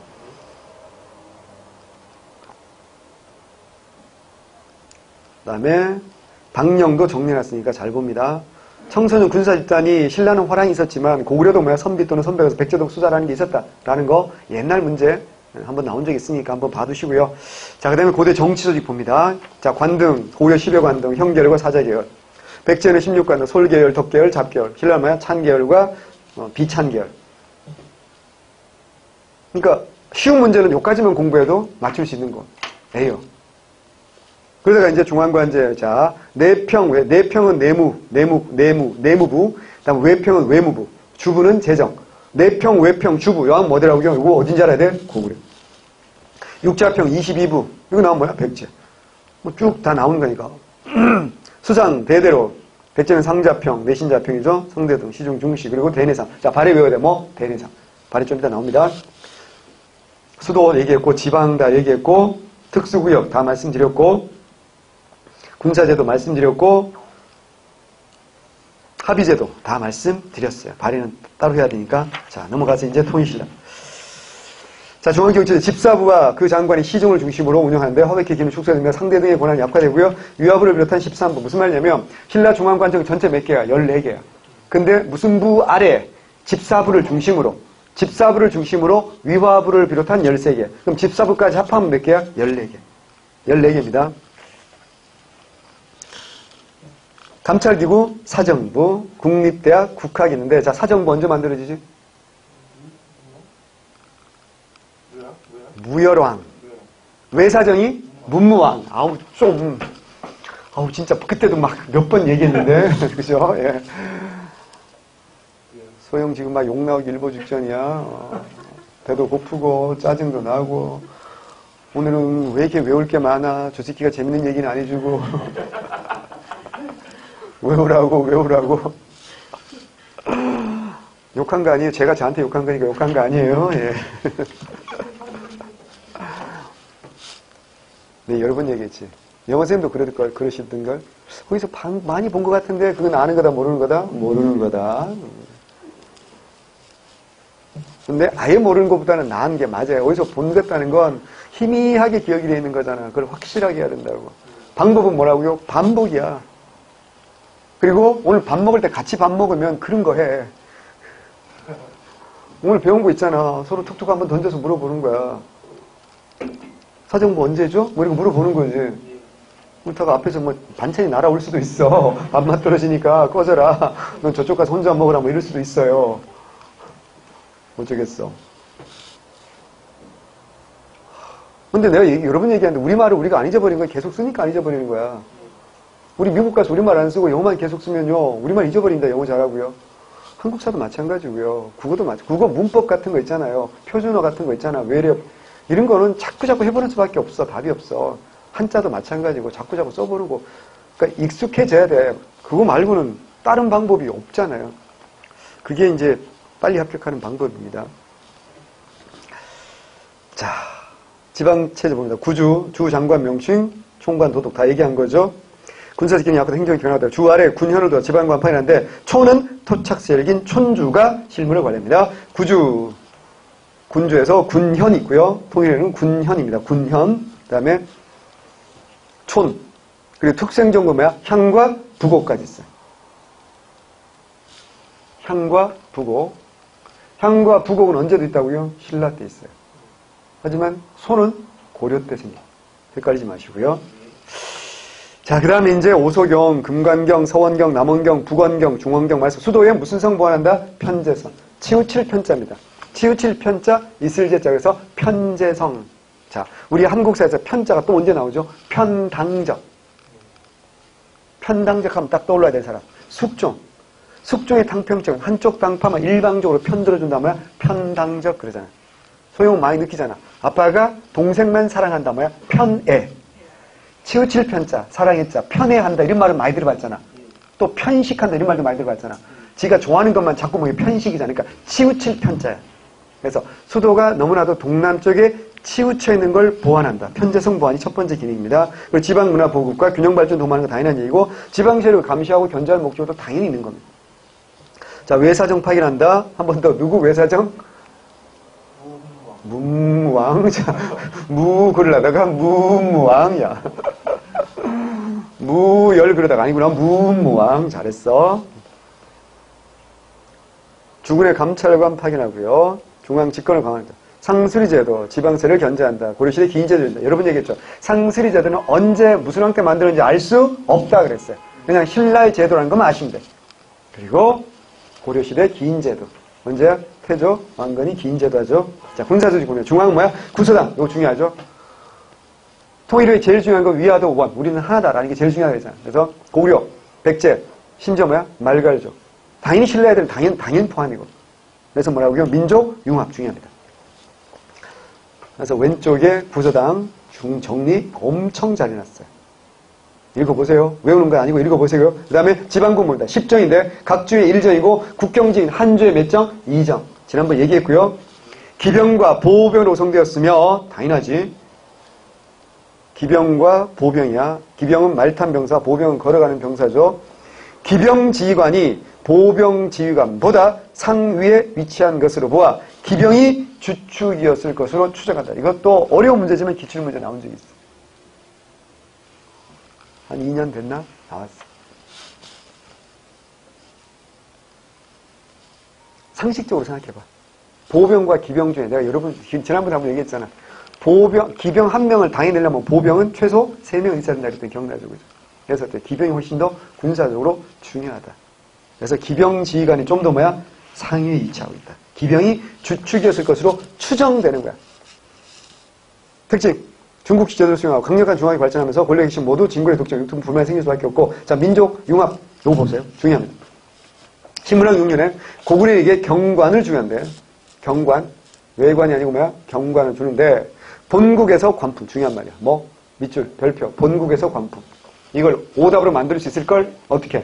그 다음에 방령도 정리해놨으니까 잘 봅니다. 청소년 군사 집단이 신라는 화랑이 있었지만 고구려도 뭐야? 선비 또는 선배에서 백제독 수자라는 게 있었다라는 거 옛날 문제 한번 나온 적이 있으니까 한번 봐두시고요. 자, 그 다음에 고대 정치 조직 봅니다. 자, 관등, 고려 10여 관등, 형계열과 사자계열. 백제는 16관등, 솔계열, 덕계열, 잡계열. 신라는 뭐야? 찬계열과 비찬계열. 그러니까 쉬운 문제는 여기까지만 공부해도 맞출 수 있는 거예요. 그러다가 이제 중앙관제, 자, 내평은 내무부, 그다음 외평은 외무부, 주부는 재정. 내평, 외평, 주부. 여왕 뭐더라고요? 이거 어딘지 알아야 돼? 고구려. 육자평 22부. 이거 나오면 뭐야? 백제. 뭐 쭉 다 나오는 거니까. 수장, 대대로. 백제는 상자평, 내신자평이죠. 성대등, 시중, 중시, 그리고 대내상. 자, 발에 외워야 돼. 뭐? 대내상. 발에 좀 이따 나옵니다. 수도 얘기했고, 지방 다 얘기했고, 특수구역 다 말씀드렸고, 군사제도 말씀드렸고, 합의제도 다 말씀드렸어요. 발의는 따로 해야 되니까. 자, 넘어가서 이제 통일신라. 자, 중앙경찰 집사부와 그 장관이 시중을 중심으로 운영하는데 허백의 기능 축소되며 상대 등의 권한이 약화되고요. 위화부를 비롯한 13부. 무슨 말이냐면 신라 중앙관청 전체 몇 개야? 14개야. 근데 무슨 부 아래 집사부를 중심으로 위화부를 비롯한 13개. 그럼 집사부까지 합하면 몇 개야? 14개. 14개입니다. 감찰기구, 사정부, 국립대학, 국학이 있는데, 자, 사정부 언제 만들어지지? 무열왕. 외사정이 문무왕. 진짜 그때도 막 몇 번 얘기했는데, 그죠? 예. 소영 지금 막 욕 나오기 일보 직전이야. 배도 고프고, 짜증도 나고, 오늘은 왜 이렇게 외울 게 많아? 저 새끼가 재밌는 얘기는 안 해주고. 외우라고. 욕한 거 아니에요. 제가 저한테 욕한 거니까 욕한 거 아니에요. 예. 네, 여러 번 얘기했지. 영어선생님도 그러시던걸. 거기서 많이 본 것 같은데, 그건 아는 거다, 모르는 거다? 모르는 거다. 근데 아예 모르는 것보다는 나은 게 맞아요. 어디서 본 것다는 건 희미하게 기억이 되어 있는 거잖아. 그걸 확실하게 해야 된다고. 방법은 뭐라고요? 반복이야. 그리고 오늘 밥 먹을 때 같이 밥 먹으면 그런 거 해. 오늘 배운 거 있잖아. 서로 툭툭 한번 던져서 물어보는 거야. 사정부 언제 줘? 뭐 이런 거 물어보는 거지. 그렇다가 앞에서 뭐 반찬이 날아올 수도 있어. 밥맛 떨어지니까 꺼져라. 넌 저쪽 가서 혼자 먹으라 뭐 이럴 수도 있어요. 어쩌겠어. 근데 내가 여러 번 얘기하는데 우리말을 우리가 안 잊어버린 거야. 계속 쓰니까 안 잊어버리는 거야. 우리 미국 가서 우리말 안 쓰고 영어만 계속 쓰면요. 우리말 잊어버린다. 영어 잘하고요. 한국사도 마찬가지고요. 국어 문법 같은 거 있잖아요. 표준어 같은 거 있잖아. 외력. 이런 거는 자꾸 해보는 수밖에 없어. 답이 없어. 한자도 마찬가지고 자꾸 써보고. 그러니까 익숙해져야 돼. 그거 말고는 다른 방법이 없잖아요. 그게 이제 빨리 합격하는 방법입니다. 자, 지방체제 봅니다. 구주, 주장관 명칭, 총관 도독 다 얘기한 거죠. 군사직경이 약화도 행정이 변화하다. 주 아래 군현을 둬 지방관판이라는데 초는 토착세력인 촌주가 실무를 관리합니다. 구주, 군주에서 군현이 있고요. 통일에는 군현입니다. 군현, 그 다음에 촌, 그리고 특수행정구 뭐야? 향과 부고까지 있어요. 향과 부고. 향과 부고는 언제도 있다고요? 신라 때 있어요. 하지만 소는 고려 때 생겨요. 헷갈리지 마시고요. 자, 그 다음에 이제 오소경, 금관경, 서원경, 남원경, 북원경, 중원경 말씀. 수도에 무슨 성 보완한다? 편제성. 치우칠 편자입니다. 치우칠 편자, 이슬제자. 그래서 편제성. 자, 우리 한국사에서 편자가 또 언제 나오죠? 편당적. 편당적 하면 딱 떠올라야 될 사람. 숙종. 숙종의 탕평증. 한쪽 당파만 일방적으로 편들어준다 뭐야? 편당적 그러잖아. 소용 많이 느끼잖아. 아빠가 동생만 사랑한다 뭐야? 편애. 치우칠 편자, 사랑의 자, 편애한다 이런 말은 많이 들어봤잖아. 또 편식한다 이런 말도 많이 들어봤잖아. 지가 좋아하는 것만 자꾸 뭐 편식이잖아. 그러니까 치우칠 편자야. 그래서 수도가 너무나도 동남쪽에 치우쳐 있는 걸 보완한다. 편제성 보완이 첫 번째 기능입니다. 그리고 지방문화 보급과 균형발전 도모하는 거 당연한 얘기고 지방세력을 감시하고 견제할 목적도 당연히 있는 겁니다. 자, 외사정 파견한다. 한 번 더. 누구 외사정? 문무왕. 자, 무 그러려다가 문무왕이야. 무열 그러다가 아니구나. 문무왕. 잘했어. 주군의 감찰관 파견하고요. 중앙 집권을 강화한다. 상수리제도 지방세를 견제한다. 고려시대 기인제도입니다. 여러분 얘기했죠. 상수리제도는 언제 무슨 왕 때 만들었는지 알 수 없다 그랬어요. 그냥 신라의 제도라는 것만 아시면 돼. 그리고 고려시대 기인제도. 언제야? 태조 왕건이 기인제도 하죠. 자, 군사조직 보면 중앙은 뭐야? 구서당. 이거 중요하죠. 통일의 제일 중요한 건 위하도 원. 우리는 하나다라는 게 제일 중요하다 그랬잖아. 그래서 고려, 백제, 심지어 뭐야? 말갈조. 당연히 신라 애들은 당연 포함이고. 그래서 뭐라고요? 민족 융합 중요합니다. 그래서 왼쪽에 구서당 정리 엄청 잘 해놨어요. 읽어보세요. 외우는 거 아니고 읽어보세요. 그 다음에 지방군무입니다. 10정인데 각 주에 1정이고 국경지인 한 주에 몇 정? 2정. 지난번 얘기했고요. 기병과 보병으로 구성되었으며 당연하지. 기병과 보병이야. 기병은 말탄 병사, 보병은 걸어가는 병사죠. 기병지휘관이 보병지휘관보다 상위에 위치한 것으로 보아 기병이 주축이었을 것으로 추정한다. 이것도 어려운 문제지만 기출문제 나온 적이 있어. 한 2년 됐나? 나왔어. 상식적으로 생각해봐. 보병과 기병 중에 내가 여러분 지난번에 한번 얘기했잖아. 기병 한 명을 당해내려면 보병은 최소 3명 있어야 된다 그랬더니 기억나죠. 그죠? 그래서 기병이 훨씬 더 군사적으로 중요하다. 그래서 기병 지휘관이 좀 더 뭐야? 상위에 위치하고 있다. 기병이 주축이었을 것으로 추정되는 거야. 특징. 중국식 제도를 수용하고 강력한 중앙이 발전하면서 권력의 핵심 모두 진군의 독점, 융통 불만이 생길 수밖에 없고. 자, 민족 융합. 요거 보세요. 중요합니다. 신문학 6년에 고구려에게 경관을 주는데 경관. 외관이 아니고 뭐야? 경관을 주는데 본국에서 관품. 중요한 말이야. 뭐? 밑줄, 별표. 본국에서 관품. 이걸 오답으로 만들 수 있을 걸 어떻게?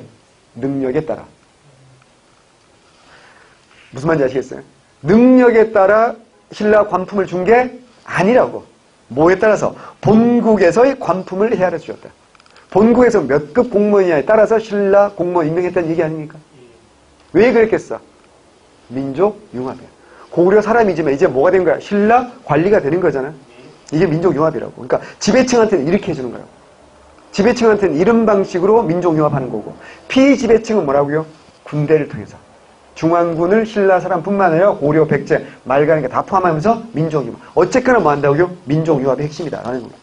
능력에 따라. 무슨 말인지 아시겠어요? 능력에 따라 신라 관품을 준 게 아니라고. 뭐에 따라서? 본국에서의 관품을 헤아려 주셨다. 본국에서 몇 급 공무원이냐에 따라서 신라 공무원 임명했다는 얘기 아닙니까? 왜 그랬겠어? 민족 융합이야. 고구려 사람이지만 이제 뭐가 된 거야? 신라 관리가 되는 거잖아. 이게 민족 융합이라고. 그러니까 지배층한테는 이렇게 해주는 거예요. 지배층한테는 이런 방식으로 민족 융합하는 거고, 피지배층은 뭐라고요? 군대를 통해서. 중앙군을 신라 사람뿐만 아니라 고려, 백제, 말가니까 다 포함하면서 민족 융합. 어쨌거나 뭐 한다고요? 민족 융합의 핵심이다라는 거예요.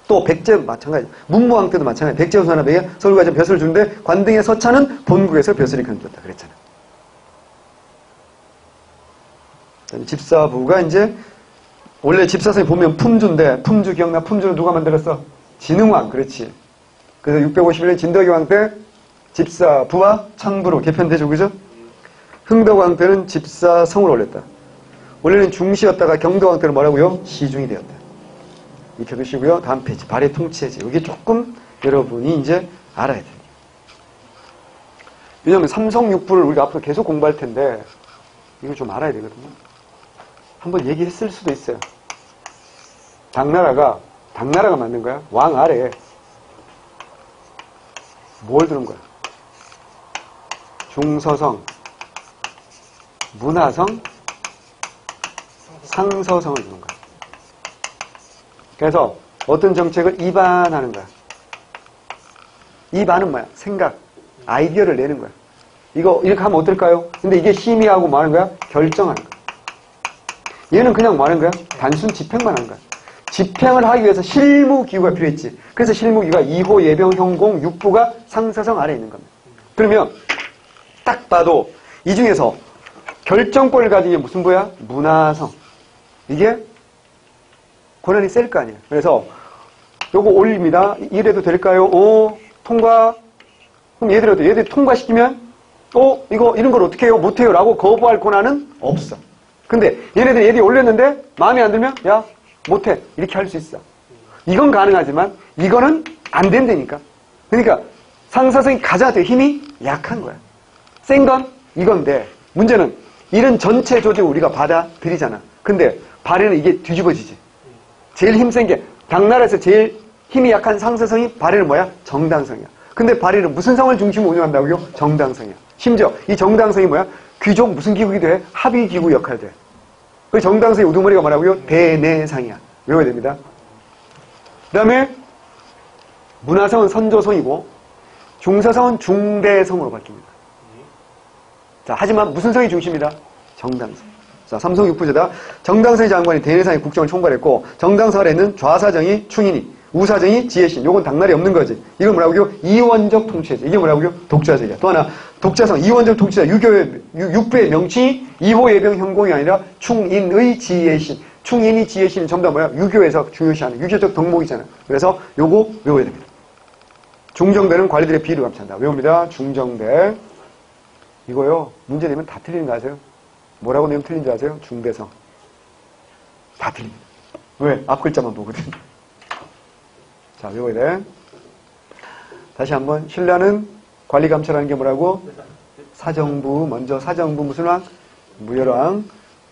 또 백제 마찬가지. 문무왕 때도 마찬가지. 백제 선원에게 서울과 벼슬을 주는데 관등의 서차는 본국에서 벼슬이 건졌다 그랬잖아. 집사부가 이제 원래 집사성이 보면 품주인데 품주 기억나? 품주를 누가 만들었어? 진흥왕. 그렇지. 그래서 651년 진덕여왕 때 집사부와 창부로 개편되죠. 그죠? 흥덕왕 때는 집사성을 올렸다. 원래는 중시였다가 경덕왕 때는 뭐라고요? 시중이 되었다. 익혀두시고요. 다음 페이지. 발해 통치해제. 여기 조금 여러분이 이제 알아야 돼요. 왜냐하면 삼성육부를 우리가 앞으로 계속 공부할 텐데 이걸 좀 알아야 되거든요. 한번 얘기했을 수도 있어요. 당나라가 만든 거야. 왕 아래에 뭘 두는 거야? 중서성, 문하성, 상서성을 두는 거야. 그래서 어떤 정책을 입안하는 거야. 입안은 뭐야? 생각, 아이디어를 내는 거야. 이거 이렇게 하면 어떨까요? 근데 이게 심의하고 뭐 하는 거야? 결정하는 거야. 얘는 그냥 뭐 하는 거야? 단순 집행만 하는 거야. 집행을 하기 위해서 실무기구가 필요했지. 그래서 실무기구가 2호, 예병, 형공, 육부가 상서성 아래에 있는 겁니다. 그러면 딱 봐도 이 중에서 결정권을 가진 게 무슨 부야? 문하성. 이게 권한이 셀 거 아니에요. 그래서 요거 올립니다. 이래도 될까요? 오, 통과. 그럼 얘들 통과시키면 이거 이런 걸 어떻게 해요? 못해요. 라고 거부할 권한은 없어. 근데 얘들이 올렸는데 마음에 안 들면 야 못해. 이렇게 할 수 있어. 이건 가능하지만 이거는 안 된다니까. 그러니까 상사성이 가장 더 힘이 약한 거야. 센 건 이건데 문제는 이런 전체 조직을 우리가 받아들이잖아. 근데 발해는 이게 뒤집어지지. 제일 힘센 게 당나라에서 제일 힘이 약한 상사성이 발해는 뭐야? 정당성이야. 근데 발해는 무슨 성을 중심으로 운영한다고요? 정당성이야. 심지어 이 정당성이 뭐야? 귀족 무슨 기구기도 해? 합의기구 역할도 해. 그 정당성의 우두머리가 뭐라고요? 대내상이야. 외워야 됩니다. 그 다음에 문하성은 선조성이고 중서성은 중대성으로 바뀝니다. 자, 하지만 무슨 성이 중심이다? 정당성. 자, 삼성 육부제다. 정당서의 장관이 대내상의 국정을 총괄했고 정당서 아래는 좌사정이 충인이, 우사정이 지혜신. 요건 당날이 없는 거지. 이건 뭐라고요? 이원적 통치제죠. 이게 뭐라고요? 독자제야. 또 하나 독자성, 이원적 통치자, 육부의 명칭이 이호 예병 형공이 아니라 충인의 지혜신. 충인이 지혜신은 전부 다 뭐야? 유교에서 중요시하는 유교적 덕목이잖아. 그래서 요거 외워야 됩니다. 중정배는 관리들의 비위를 감싼다. 외웁니다. 중정배. 이거요. 문제 내면 다 틀리는 거 아세요? 뭐라고 내면 틀린 줄 아세요? 중대성. 다 틀립니다. 왜? 앞 글자만 보거든. 자, 외워야 돼. 다시 한번. 신라는 관리감찰하는 게 뭐라고? 사정부. 먼저 사정부 무슨 왕? 무열왕.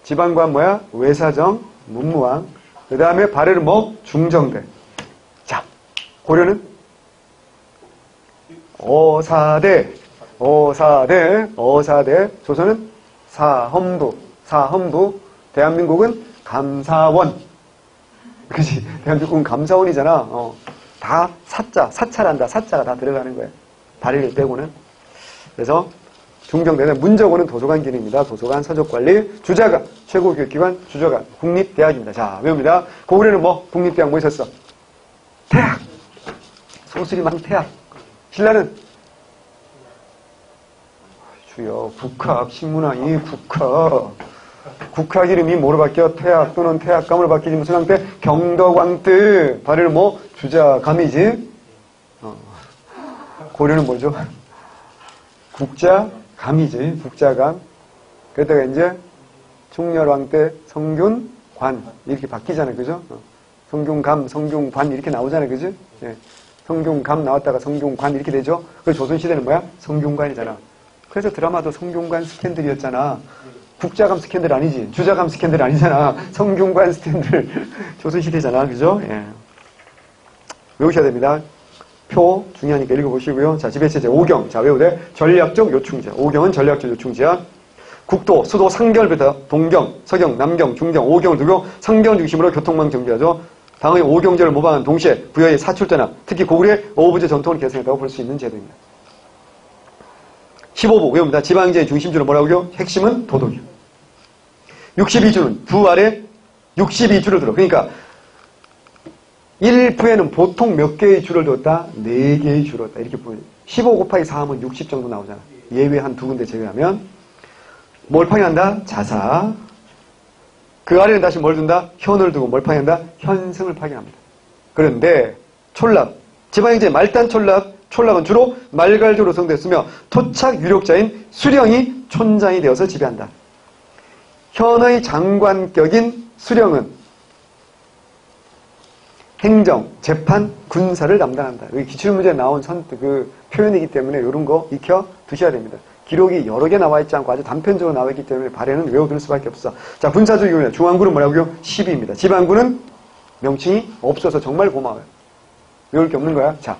지방관 뭐야? 외사정. 문무왕. 그 다음에 발해는 뭐? 중정배. 자, 고려는? 어사대. 조선은 사헌부. 대한민국은 감사원. 그치? 대한민국은 감사원이잖아. 다 사찰한다. 사자가 다 들어가는 거야. 발해를 빼고는. 그래서 중정대는 문적원은 도서관 기능입니다. 도서관, 서적관리, 주자관, 최고교육기관, 주저관, 국립대학입니다. 자, 외웁니다. 고구려는 뭐? 국립대학 뭐 있었어? 태학. 소수리만 태학. 신라는? 주여, 국학, 신문왕이 국학 이름이 뭐로 바뀌어? 태학 또는 태학감으로 바뀌지. 무슨 왕 때? 경덕왕 때. 발해를 뭐? 주자감이지. 고려는 뭐죠? 국자감이지. 국자감. 그러다가 이제 충렬왕 때 성균관 이렇게 바뀌잖아요. 그죠? 성균감, 성균관 이렇게 나오잖아요. 그죠? 예. 성균감 나왔다가 성균관 이렇게 되죠? 그래서 조선시대는 뭐야? 성균관이잖아. 그래서 드라마도 성균관 스캔들이었잖아. 국자감 스캔들 아니지. 주자감 스캔들 아니잖아. 성균관 스캔들 조선시대잖아. 그죠? 예. 외우셔야 됩니다. 표 중요하니까 읽어보시고요. 자, 지배체제 5경. 자, 외우되 전략적 요충지야. 5경은 전략적 요충지야. 국도, 수도, 상경을부터 동경, 서경, 남경, 중경, 5경을 두고 상경을 중심으로 교통망 정비하죠. 당의 5경제를 모방한 동시에 부여의 사출제나 특히 고구려의 어부제 전통을 개선했다고 볼 수 있는 제도입니다. 15부 외웁니다. 지방제의 중심주는 뭐라고요? 핵심은 도덕이요. 62주는 부 아래 62주를 들어. 그러니까 1부에는 보통 몇 개의 주를 뒀다? 4개의 주를 뒀다. 이렇게 보여요. 15 곱하기 4 하면 60 정도 나오잖아. 예외 한 2군데 제외하면. 뭘 파괴한다? 자사. 그 아래는 다시 뭘 둔다? 현을 두고 뭘 파괴한다? 현승을 파괴합니다. 그런데 촌락, 지방행제 말단 촌락은 주로 말갈조로 구성됐으며 토착 유력자인 수령이 촌장이 되어서 지배한다. 현의 장관격인 수령은 행정, 재판, 군사를 담당한다. 여기 기출문제에 나온 그 표현이기 때문에 이런 거 익혀 두셔야 됩니다. 기록이 여러 개 나와 있지 않고 아주 단편적으로 나와 있기 때문에 발해는 외워둘 수밖에 없어. 자, 군사적 요인은 중앙군은 뭐라고요? 12입니다. 지방군은 명칭이 없어서 정말 고마워요. 외울 게 없는 거야. 자,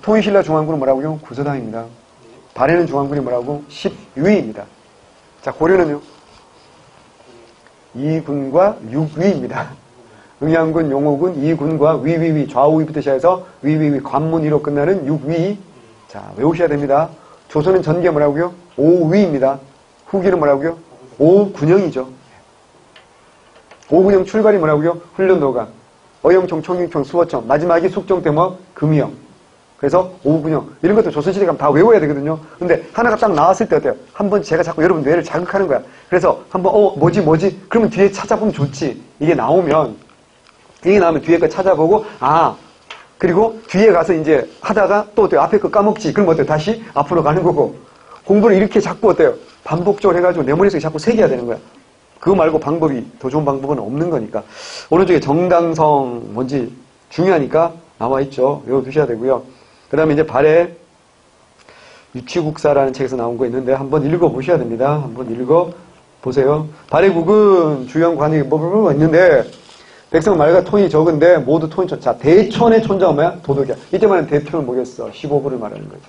통일신라 중앙군은 뭐라고요? 구서당입니다. 발해는 중앙군이 뭐라고? 10위입니다. 자, 고려는요? 2군과 6위입니다. 응양군, 용호군, 2군과 위위위, 좌우위부터 시작해서 위위위, 관문위로 끝나는 6위. 자, 외우셔야 됩니다. 조선은 전개 뭐라고요? 5위입니다. 후기는 뭐라고요? 5군형이죠. 5군형 출발이 뭐라고요? 훈련도가. 어영청, 청육청, 수어청. 마지막이 숙종 때 뭐? 금이형. 그래서 5군형. 이런 것도 조선시대 가면 다 외워야 되거든요. 근데 하나가 딱 나왔을 때 어때요? 한번 제가 자꾸 여러분 뇌를 자극하는 거야. 그래서 한번 뭐지? 그러면 뒤에 찾아보면 좋지. 이게 나오면 뒤에 거 찾아보고 그리고 뒤에 가서 이제 하다가 또 어때요? 앞에 거 까먹지. 그럼 어때요? 다시 앞으로 가는 거고. 공부를 이렇게 자꾸 어때요? 반복적으로 해가지고 내 머릿속에 자꾸 새겨야 되는 거야. 그거 말고 더 좋은 방법은 없는 거니까. 오른쪽에 정당성 뭔지 중요하니까 나와 있죠. 외워두셔야 되고요. 그 다음에 이제 발해 유치국사라는 책에서 나온 거 있는데 한번 읽어보셔야 됩니다. 한번 읽어보세요. 발해국은 주요 관이 뭐 있는데 백성 말과 톤이 적은데 모두 톤이 자, 대촌의 촌장은 뭐야? 도덕이야. 이때 말하는 대촌을 뭐겠어? 15부를 말하는 거죠.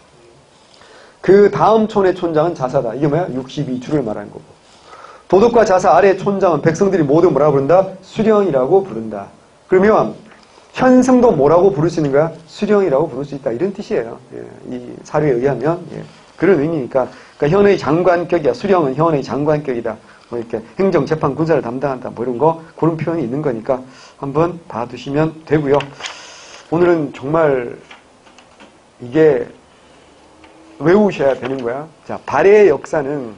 그 다음 촌의 촌장은 자사다. 이게 뭐야? 62주를 말하는 거고. 도덕과 자사 아래의 촌장은 백성들이 모두 뭐라고 부른다? 수령이라고 부른다. 그러면 현승도 뭐라고 부를 수 있는 거야? 수령이라고 부를 수 있다. 이런 뜻이에요. 예, 이 사료에 의하면. 예, 그런 의미니까. 그러니까 현의 장관격이야. 수령은 현의 장관격이다. 뭐 이렇게 행정, 재판, 군사를 담당한다, 뭐 이런 거, 그런 표현이 있는 거니까 한번 봐두시면 되고요. 오늘은 정말 이게 외우셔야 되는 거야. 자, 발해의 역사는,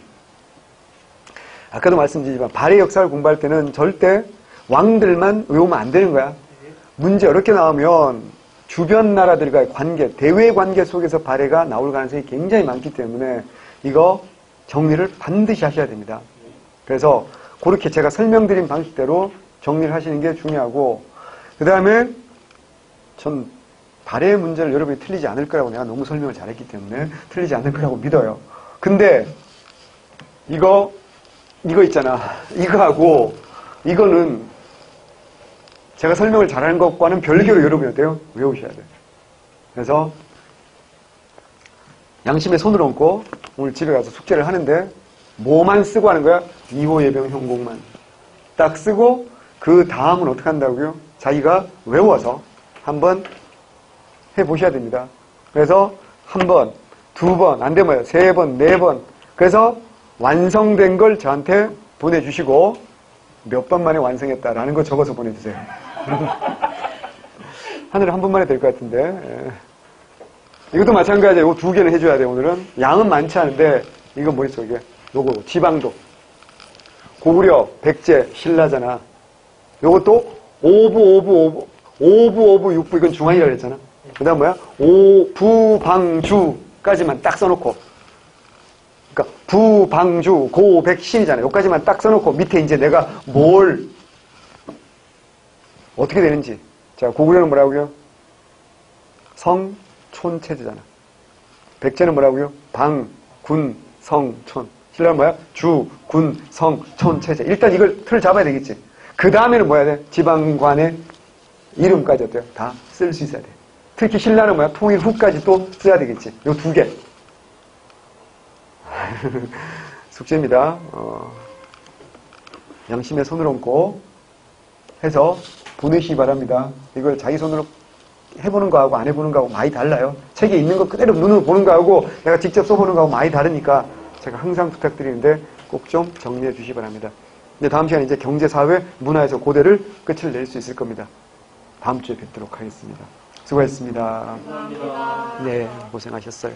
아까도 말씀드리지만, 발해의 역사를 공부할 때는 절대 왕들만 외우면 안 되는 거야. 문제 이렇게 나오면 주변 나라들과의 관계, 대외 관계 속에서 발해가 나올 가능성이 굉장히 많기 때문에 이거 정리를 반드시 하셔야 됩니다. 그래서 그렇게 제가 설명드린 방식대로 정리를 하시는 게 중요하고, 그 다음에 전 발해의 문제를 여러분이 틀리지 않을 거라고 내가 너무 설명을 잘했기 때문에 틀리지 않을 거라고 믿어요. 근데 이거 있잖아. 이거하고 이거는 제가 설명을 잘하는 것과는 별개로 여러분이 어때요? 외우셔야 돼요. 그래서 양심에 손을 얹고 오늘 집에 가서 숙제를 하는데 뭐만 쓰고 하는 거야? 2호 예병 형곡만 딱 쓰고 그 다음은 어떻게 한다고요? 자기가 외워서 한번 해보셔야 됩니다. 그래서 한 번, 두 번, 안 되면 세 번, 네 번. 그래서 완성된 걸 저한테 보내주시고 몇 번 만에 완성했다라는 거 적어서 보내주세요. 하늘에 한 번 만에 될 것 같은데. 예. 이것도 마찬가지예요. 이거 두 개는 해줘야 돼요. 오늘은 양은 많지 않은데 이거 뭐 있어 이게? 요거 지방도 고구려, 백제, 신라잖아. 요것도 오부, 육부 이건 중앙이라고 했잖아. 그 다음 뭐야? 부방주까지만 딱 써놓고, 그러니까 부방주, 고백신이잖아. 여기까지만 딱 써놓고 밑에 이제 내가 뭘 어떻게 되는지. 자, 고구려는 뭐라고요? 성, 촌, 체제잖아. 백제는 뭐라고요? 방, 군, 성, 촌. 신라는 뭐야? 주, 군, 성, 촌, 체제. 일단 이걸 틀을 잡아야 되겠지. 그 다음에는 뭐 해야 돼? 지방관의 이름까지 어때요? 다 쓸 수 있어야 돼. 특히 신라는 뭐야? 통일 후까지 또 써야 되겠지. 요 두 개. 숙제입니다. 양심에 손을 얹고 해서 보내시기 바랍니다. 이걸 자기 손으로 해보는 거하고 안 해보는 거하고 많이 달라요. 책에 있는 거 그대로 눈으로 보는 거하고 내가 직접 써보는 거하고 많이 다르니까 제가 항상 부탁드리는데 꼭 좀 정리해 주시기 바랍니다. 근데 다음 시간에 이제 경제, 사회, 문화에서 고대를 끝을 낼 수 있을 겁니다. 다음 주에 뵙도록 하겠습니다. 수고하셨습니다. 감사합니다. 네, 고생하셨어요.